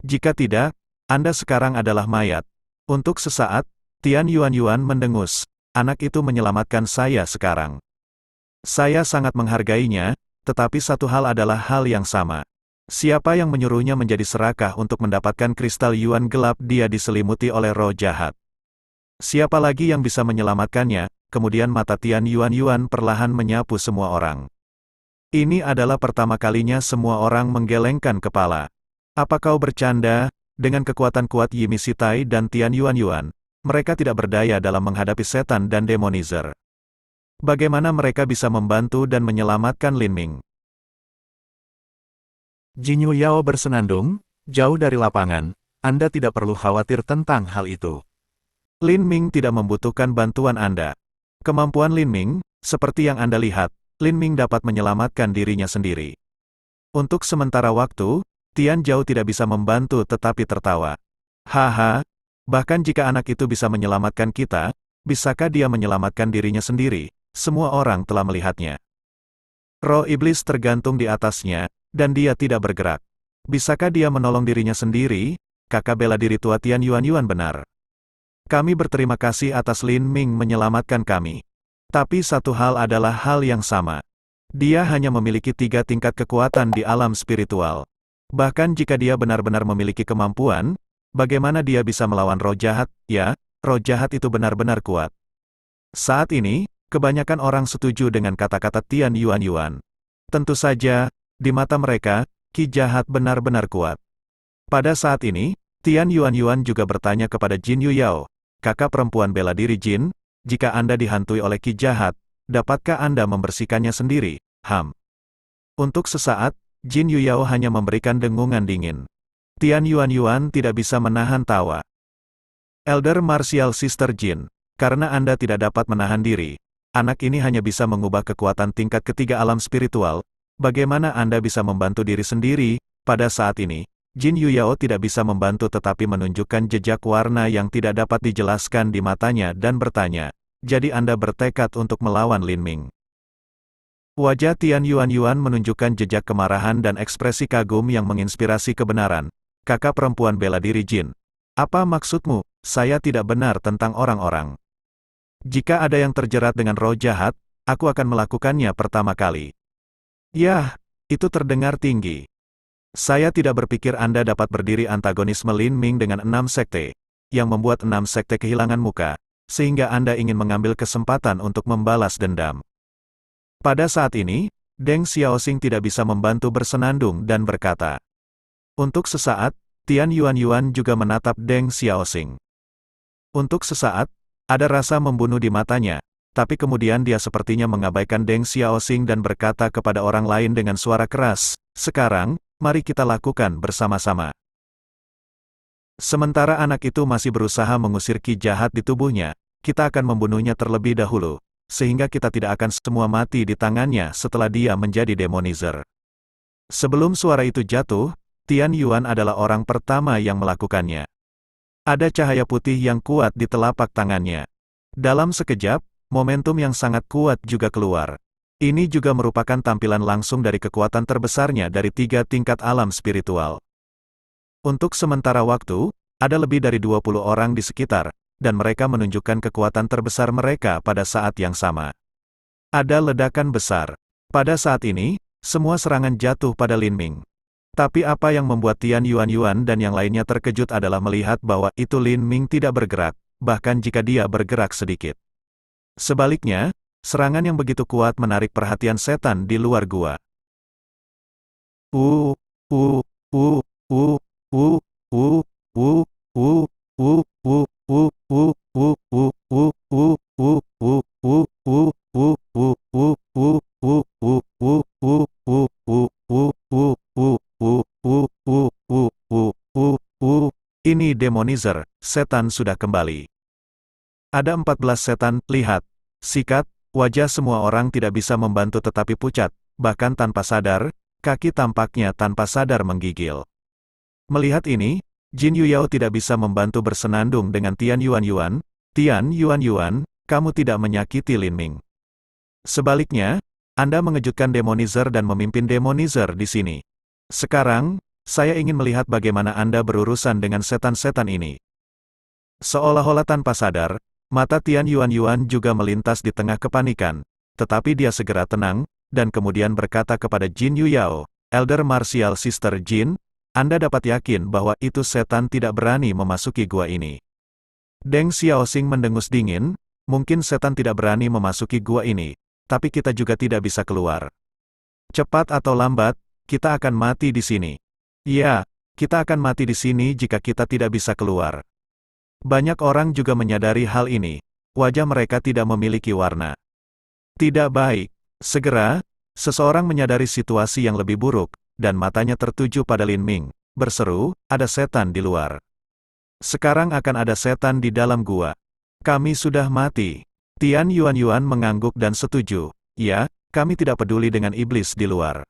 Jika tidak, Anda sekarang adalah mayat. Untuk sesaat, Tian Yuan mendengus, anak itu menyelamatkan saya sekarang. Saya sangat menghargainya, tetapi satu hal adalah hal yang sama. Siapa yang menyuruhnya menjadi serakah untuk mendapatkan kristal Yuan gelap dia diselimuti oleh roh jahat. Siapa lagi yang bisa menyelamatkannya? Kemudian mata Tian Yuan perlahan menyapu semua orang. Ini adalah pertama kalinya semua orang menggelengkan kepala. Apa kau bercanda? Dengan kekuatan kuat Yimi Sitai dan Tian Yuan, mereka tidak berdaya dalam menghadapi setan dan demonizer. Bagaimana mereka bisa membantu dan menyelamatkan Lin Ming? Jin Yao bersenandung, jauh dari lapangan, Anda tidak perlu khawatir tentang hal itu. Lin Ming tidak membutuhkan bantuan Anda. Kemampuan Lin Ming, seperti yang Anda lihat, Lin Ming dapat menyelamatkan dirinya sendiri. Untuk sementara waktu, Tian Zhao tidak bisa membantu tetapi tertawa. Haha, bahkan jika anak itu bisa menyelamatkan kita, bisakah dia menyelamatkan dirinya sendiri? Semua orang telah melihatnya. Roh iblis tergantung di atasnya, dan dia tidak bergerak. Bisakah dia menolong dirinya sendiri? Kakak bela diri tua Tian Yuan benar. Kami berterima kasih atas Lin Ming menyelamatkan kami. Tapi satu hal adalah hal yang sama. Dia hanya memiliki 3 tingkat kekuatan di alam spiritual. Bahkan jika dia benar-benar memiliki kemampuan, bagaimana dia bisa melawan roh jahat? Ya, roh jahat itu benar-benar kuat. Saat ini, kebanyakan orang setuju dengan kata-kata Tian Yuan. Tentu saja, di mata mereka, Ki jahat benar-benar kuat. Pada saat ini, Tian Yuan juga bertanya kepada Jin Yao, kakak perempuan bela diri Jin, jika Anda dihantui oleh Ki jahat, dapatkah Anda membersihkannya sendiri? Untuk sesaat, Jin Yao hanya memberikan dengungan dingin. Tian Yuan tidak bisa menahan tawa. Elder Martial Sister Jin, karena Anda tidak dapat menahan diri, anak ini hanya bisa mengubah kekuatan tingkat ketiga alam spiritual, bagaimana Anda bisa membantu diri sendiri? Pada saat ini, Jin Yao tidak bisa membantu tetapi menunjukkan jejak warna yang tidak dapat dijelaskan di matanya dan bertanya, jadi Anda bertekad untuk melawan Lin Ming? Wajah Tian Yuan menunjukkan jejak kemarahan dan ekspresi kagum yang menginspirasi kebenaran. Kakak perempuan bela diri Jin. Apa maksudmu? Saya tidak benar tentang orang-orang. Jika ada yang terjerat dengan roh jahat, aku akan melakukannya pertama kali. Yah, itu terdengar tinggi. Saya tidak berpikir Anda dapat berdiri antagonisme Lin Ming dengan 6 sekte, yang membuat 6 sekte kehilangan muka, sehingga Anda ingin mengambil kesempatan untuk membalas dendam. Pada saat ini, Deng Xiaoxing tidak bisa membantu bersenandung dan berkata. Untuk sesaat, Tian Yuan juga menatap Deng Xiaoxing. Untuk sesaat, ada rasa membunuh di matanya, tapi kemudian dia sepertinya mengabaikan Deng Xiaoxing dan berkata kepada orang lain dengan suara keras, sekarang, mari kita lakukan bersama-sama. Sementara anak itu masih berusaha mengusir ki jahat di tubuhnya, kita akan membunuhnya terlebih dahulu, sehingga kita tidak akan semua mati di tangannya setelah dia menjadi demonizer. Sebelum suara itu jatuh, Tian Yuan adalah orang pertama yang melakukannya. Ada cahaya putih yang kuat di telapak tangannya. Dalam sekejap, momentum yang sangat kuat juga keluar. Ini juga merupakan tampilan langsung dari kekuatan terbesarnya dari 3 tingkat alam spiritual. Untuk sementara waktu, ada lebih dari 20 orang di sekitar, dan mereka menunjukkan kekuatan terbesar mereka pada saat yang sama. Ada ledakan besar. Pada saat ini, semua serangan jatuh pada Lin Ming. Tapi apa yang membuat Tian Yuan dan yang lainnya terkejut adalah melihat bahwa itu Lin Ming tidak bergerak, bahkan jika dia bergerak sedikit. Sebaliknya, serangan yang begitu kuat menarik perhatian setan di luar gua. Ini demonizer, setan sudah kembali. Ada 14 setan, lihat. Sikat, wajah semua orang tidak bisa membantu tetapi pucat, bahkan tanpa sadar, kaki tampaknya tanpa sadar menggigil. Melihat ini, Jin Yao tidak bisa membantu bersenandung dengan Tian Yuan. Tian Yuan, kamu tidak menyakiti Lin Ming. Sebaliknya, Anda mengejutkan demonizer dan memimpin demonizer di sini. Sekarang, saya ingin melihat bagaimana Anda berurusan dengan setan-setan ini. Seolah-olah tanpa sadar, mata Tian Yuan juga melintas di tengah kepanikan, tetapi dia segera tenang, dan kemudian berkata kepada Jin Yao, Elder Martial Sister Jin, Anda dapat yakin bahwa itu setan tidak berani memasuki gua ini. Deng Xiaoxing mendengus dingin, mungkin setan tidak berani memasuki gua ini, tapi kita juga tidak bisa keluar. Cepat atau lambat, kita akan mati di sini. Ya, kita akan mati di sini jika kita tidak bisa keluar. Banyak orang juga menyadari hal ini. Wajah mereka tidak memiliki warna. Tidak baik. Segera, seseorang menyadari situasi yang lebih buruk, dan matanya tertuju pada Lin Ming, berseru, ada setan di luar. Sekarang akan ada setan di dalam gua. Kami sudah mati. Tian Yuan mengangguk dan setuju. Ya, kami tidak peduli dengan iblis di luar.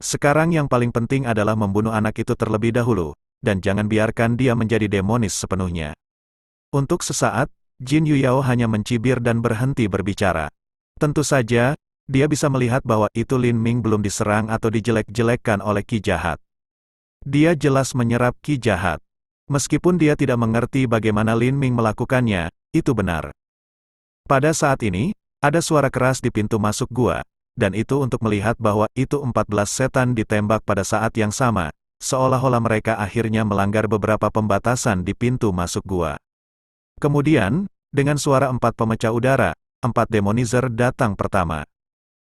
Sekarang yang paling penting adalah membunuh anak itu terlebih dahulu, dan jangan biarkan dia menjadi demonis sepenuhnya. Untuk sesaat, Jin Yuyao hanya mencibir dan berhenti berbicara. Tentu saja, dia bisa melihat bahwa itu Lin Ming belum diserang atau dijelek-jelekkan oleh Ki Jahat. Dia jelas menyerap Ki Jahat. Meskipun dia tidak mengerti bagaimana Lin Ming melakukannya, itu benar. Pada saat ini, ada suara keras di pintu masuk gua, dan itu untuk melihat bahwa itu 14 setan ditembak pada saat yang sama, seolah-olah mereka akhirnya melanggar beberapa pembatasan di pintu masuk gua. Kemudian, dengan suara 4 pemecah udara, 4 demonizer datang pertama.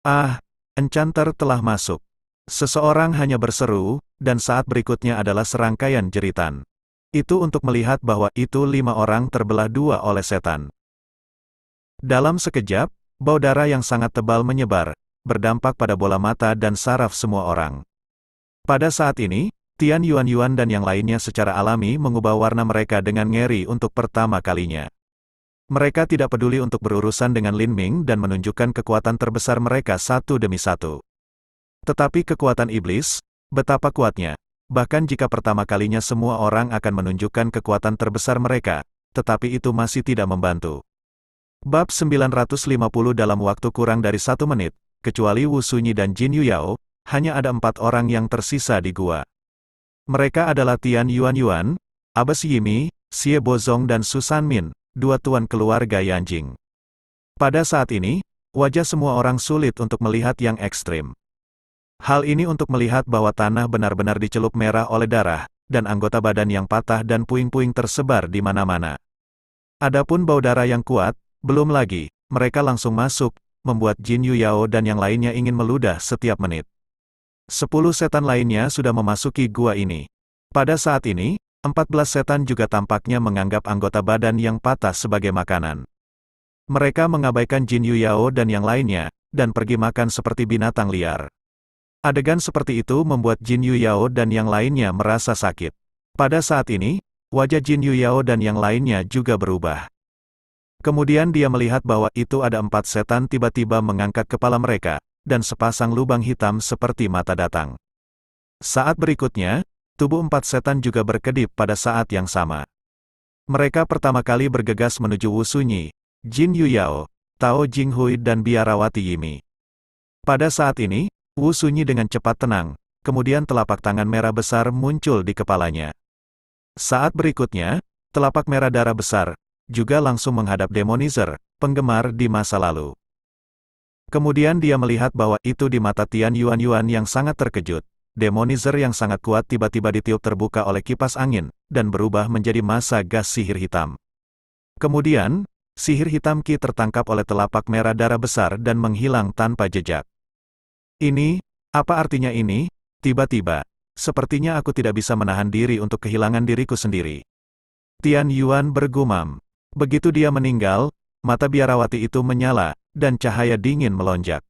Ah, Enchanter telah masuk. Seseorang hanya berseru, dan saat berikutnya adalah serangkaian jeritan. Itu untuk melihat bahwa itu 5 orang terbelah 2 oleh setan. Dalam sekejap, bau darah yang sangat tebal menyebar, berdampak pada bola mata dan saraf semua orang. Pada saat ini, Tian Yuan dan yang lainnya secara alami mengubah warna mereka dengan ngeri untuk pertama kalinya. Mereka tidak peduli untuk berurusan dengan Lin Ming dan menunjukkan kekuatan terbesar mereka satu demi satu. Tetapi kekuatan iblis, betapa kuatnya. Bahkan jika pertama kalinya semua orang akan menunjukkan kekuatan terbesar mereka, tetapi itu masih tidak membantu. Bab 950 dalam waktu kurang dari 1 menit, kecuali Wu Sunyi dan Jin Yuyao, hanya ada 4 orang yang tersisa di gua. Mereka adalah Tian Yuan, Abbas Yimi, Xie Bozong dan Su Sanmin, 2 tuan keluarga Yanjing. Pada saat ini, wajah semua orang sulit untuk melihat yang ekstrim. Hal ini untuk melihat bahwa tanah benar-benar dicelup merah oleh darah, dan anggota badan yang patah dan puing-puing tersebar di mana-mana. Adapun bau darah yang kuat, belum lagi, mereka langsung masuk, membuat Jin Yuyao dan yang lainnya ingin meludah setiap menit. 10 setan lainnya sudah memasuki gua ini. Pada saat ini, 14 setan juga tampaknya menganggap anggota badan yang patah sebagai makanan. Mereka mengabaikan Jin Yuyao dan yang lainnya, dan pergi makan seperti binatang liar. Adegan seperti itu membuat Jin Yuyao dan yang lainnya merasa sakit. Pada saat ini, wajah Jin Yuyao dan yang lainnya juga berubah. Kemudian dia melihat bahwa itu ada 4 setan tiba-tiba mengangkat kepala mereka, dan sepasang lubang hitam seperti mata datang. Saat berikutnya, tubuh 4 setan juga berkedip pada saat yang sama. Mereka pertama kali bergegas menuju Wu Sunyi, Jin Yuyao, Tao Jinghui dan Biarawati Yimi. Pada saat ini, Wu Sunyi dengan cepat tenang, kemudian telapak tangan merah besar muncul di kepalanya. Saat berikutnya, telapak merah darah besar, juga langsung menghadap demonizer, penggemar di masa lalu. Kemudian dia melihat bahwa itu di mata Tian Yuan yang sangat terkejut. Demonizer yang sangat kuat tiba-tiba ditiup terbuka oleh kipas angin, dan berubah menjadi massa gas sihir hitam. Kemudian, sihir hitam Qi tertangkap oleh telapak merah darah besar dan menghilang tanpa jejak. Ini, apa artinya ini? Tiba-tiba, sepertinya aku tidak bisa menahan diri untuk kehilangan diriku sendiri. Tian Yuan bergumam. Begitu dia meninggal, mata biarawati itu menyala, dan cahaya dingin melonjak.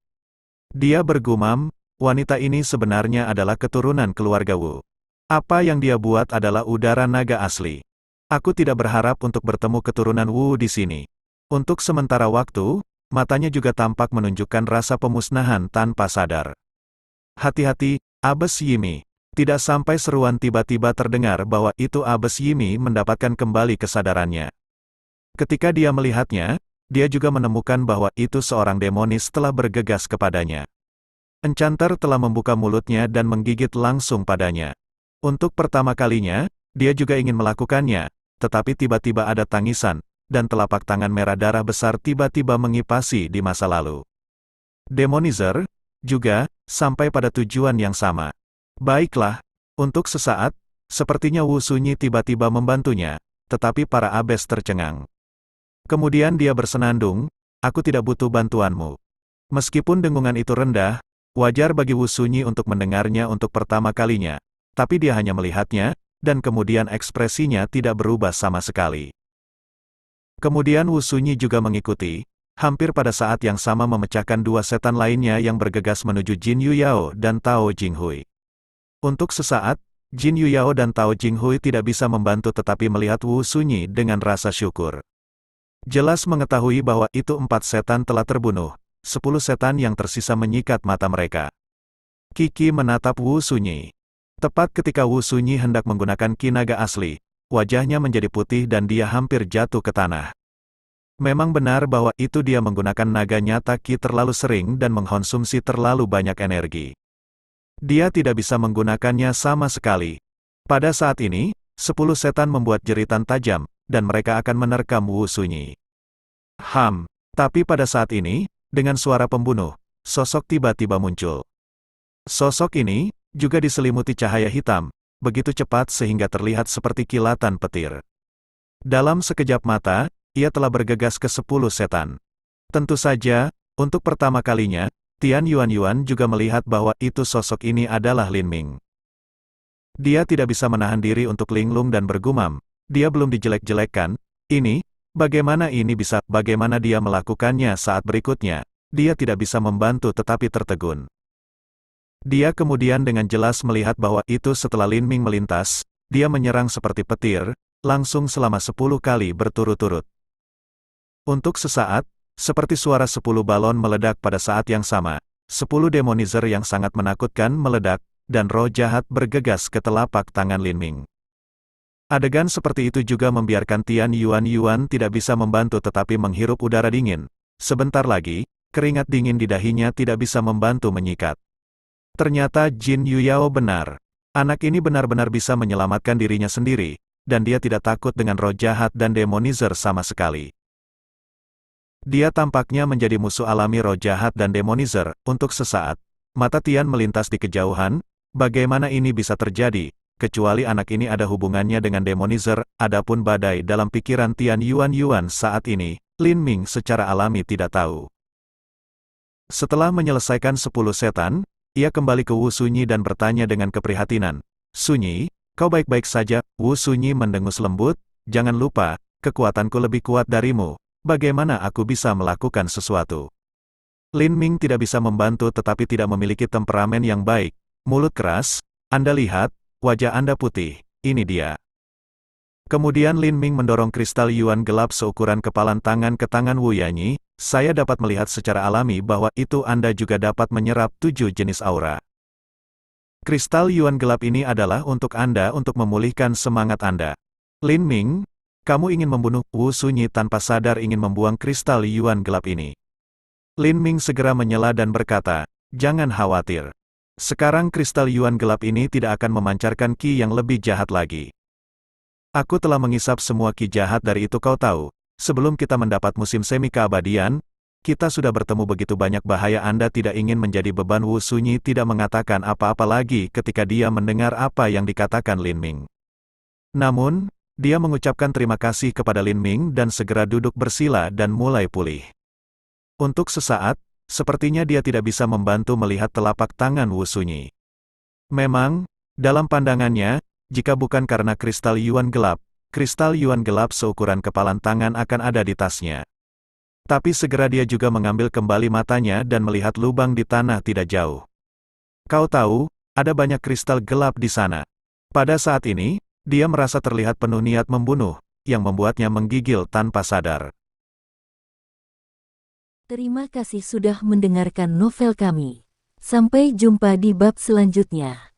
Dia bergumam, wanita ini sebenarnya adalah keturunan keluarga Wu. Apa yang dia buat adalah udara naga asli. Aku tidak berharap untuk bertemu keturunan Wu di sini. Untuk sementara waktu, matanya juga tampak menunjukkan rasa pemusnahan tanpa sadar. Hati-hati, Abbas Yimi. Tidak sampai seruan tiba-tiba terdengar bahwa itu Abbas Yimi mendapatkan kembali kesadarannya. Ketika dia melihatnya, dia juga menemukan bahwa itu seorang demonis telah bergegas kepadanya. Enchanter telah membuka mulutnya dan menggigit langsung padanya. Untuk pertama kalinya, dia juga ingin melakukannya, tetapi tiba-tiba ada tangisan, dan telapak tangan merah darah besar tiba-tiba mengipasi di masa lalu. Demonizer, juga, sampai pada tujuan yang sama. Baiklah, untuk sesaat, sepertinya Wu Sunyi tiba-tiba membantunya, tetapi para abes tercengang. Kemudian dia bersenandung, aku tidak butuh bantuanmu. Meskipun dengungan itu rendah, wajar bagi Wu Sunyi untuk mendengarnya untuk pertama kalinya, tapi dia hanya melihatnya, dan kemudian ekspresinya tidak berubah sama sekali. Kemudian Wu Sunyi juga mengikuti, hampir pada saat yang sama memecahkan dua setan lainnya yang bergegas menuju Jin Yuyao dan Tao Jinghui. Untuk sesaat, Jin Yuyao dan Tao Jinghui tidak bisa membantu tetapi melihat Wu Sunyi dengan rasa syukur. Jelas mengetahui bahwa itu 4 setan telah terbunuh, 10 setan yang tersisa menyikat mata mereka. Qi menatap Wu Sunyi. Tepat ketika Wu Sunyi hendak menggunakan Qi naga asli, wajahnya menjadi putih dan dia hampir jatuh ke tanah. Memang benar bahwa itu dia menggunakan naga nyata Qi terlalu sering dan mengkonsumsi terlalu banyak energi. Dia tidak bisa menggunakannya sama sekali. Pada saat ini, 10 setan membuat jeritan tajam, dan mereka akan menerkam Wu Sunyi. Tapi pada saat ini, dengan suara pembunuh, sosok tiba-tiba muncul. Sosok ini juga diselimuti cahaya hitam, begitu cepat sehingga terlihat seperti kilatan petir. Dalam sekejap mata, ia telah bergegas ke 10 setan. Tentu saja, untuk pertama kalinya, Tian Yuan juga melihat bahwa itu sosok ini adalah Lin Ming. Dia tidak bisa menahan diri untuk linglung dan bergumam, dia belum dijelek-jelekkan, bagaimana dia melakukannya saat berikutnya, dia tidak bisa membantu tetapi tertegun. Dia kemudian dengan jelas melihat bahwa itu setelah Lin Ming melintas, dia menyerang seperti petir, langsung selama 10 kali berturut-turut. Untuk sesaat, seperti suara 10 balon meledak pada saat yang sama, 10 demonizer yang sangat menakutkan meledak, dan roh jahat bergegas ke telapak tangan Lin Ming. Adegan seperti itu juga membiarkan Tian Yuan tidak bisa membantu tetapi menghirup udara dingin. Sebentar lagi, keringat dingin di dahinya tidak bisa membantu menyikat. Ternyata Jin Yuyao benar. Anak ini benar-benar bisa menyelamatkan dirinya sendiri, dan dia tidak takut dengan roh jahat dan demonizer sama sekali. Dia tampaknya menjadi musuh alami roh jahat dan demonizer. Untuk sesaat, mata Tian melintas di kejauhan, bagaimana ini bisa terjadi, kecuali anak ini ada hubungannya dengan demonizer. Adapun badai dalam pikiran Tian Yuan saat ini, Lin Ming secara alami tidak tahu. Setelah menyelesaikan 10 setan, ia kembali ke Wu Sunyi dan bertanya dengan keprihatinan, "Sunyi, kau baik-baik saja?" Wu Sunyi mendengus lembut, "Jangan lupa, kekuatanku lebih kuat darimu. Bagaimana aku bisa melakukan sesuatu?" Lin Ming tidak bisa membantu tetapi tidak memiliki temperamen yang baik. Mulut keras, "Anda lihat, wajah Anda putih, ini dia." Kemudian Lin Ming mendorong kristal Yuan gelap seukuran kepalan tangan ke tangan Wu Yanyi. "Saya dapat melihat secara alami bahwa itu Anda juga dapat menyerap 7 jenis aura. Kristal Yuan gelap ini adalah untuk Anda untuk memulihkan semangat Anda." "Lin Ming, kamu ingin membunuh?" Wu Sunyi tanpa sadar ingin membuang kristal Yuan gelap ini. Lin Ming segera menyela dan berkata, "Jangan khawatir. Sekarang kristal Yuan gelap ini tidak akan memancarkan Qi yang lebih jahat lagi. Aku telah mengisap semua Qi jahat dari itu, kau tahu. Sebelum kita mendapat musim semi keabadian, kita sudah bertemu begitu banyak bahaya. Anda tidak ingin menjadi beban." Wu Sunyi tidak mengatakan apa-apa lagi ketika dia mendengar apa yang dikatakan Lin Ming. Namun, dia mengucapkan terima kasih kepada Lin Ming dan segera duduk bersila dan mulai pulih. Untuk sesaat, sepertinya dia tidak bisa membantu melihat telapak tangan Wu Sunyi. Memang, dalam pandangannya, jika bukan karena kristal Yuan gelap seukuran kepalan tangan akan ada di tasnya. Tapi segera dia juga mengambil kembali matanya dan melihat lubang di tanah tidak jauh. "Kau tahu, ada banyak kristal gelap di sana." Pada saat ini, dia merasa terlihat penuh niat membunuh, yang membuatnya menggigil tanpa sadar. Terima kasih sudah mendengarkan novel kami. Sampai jumpa di bab selanjutnya.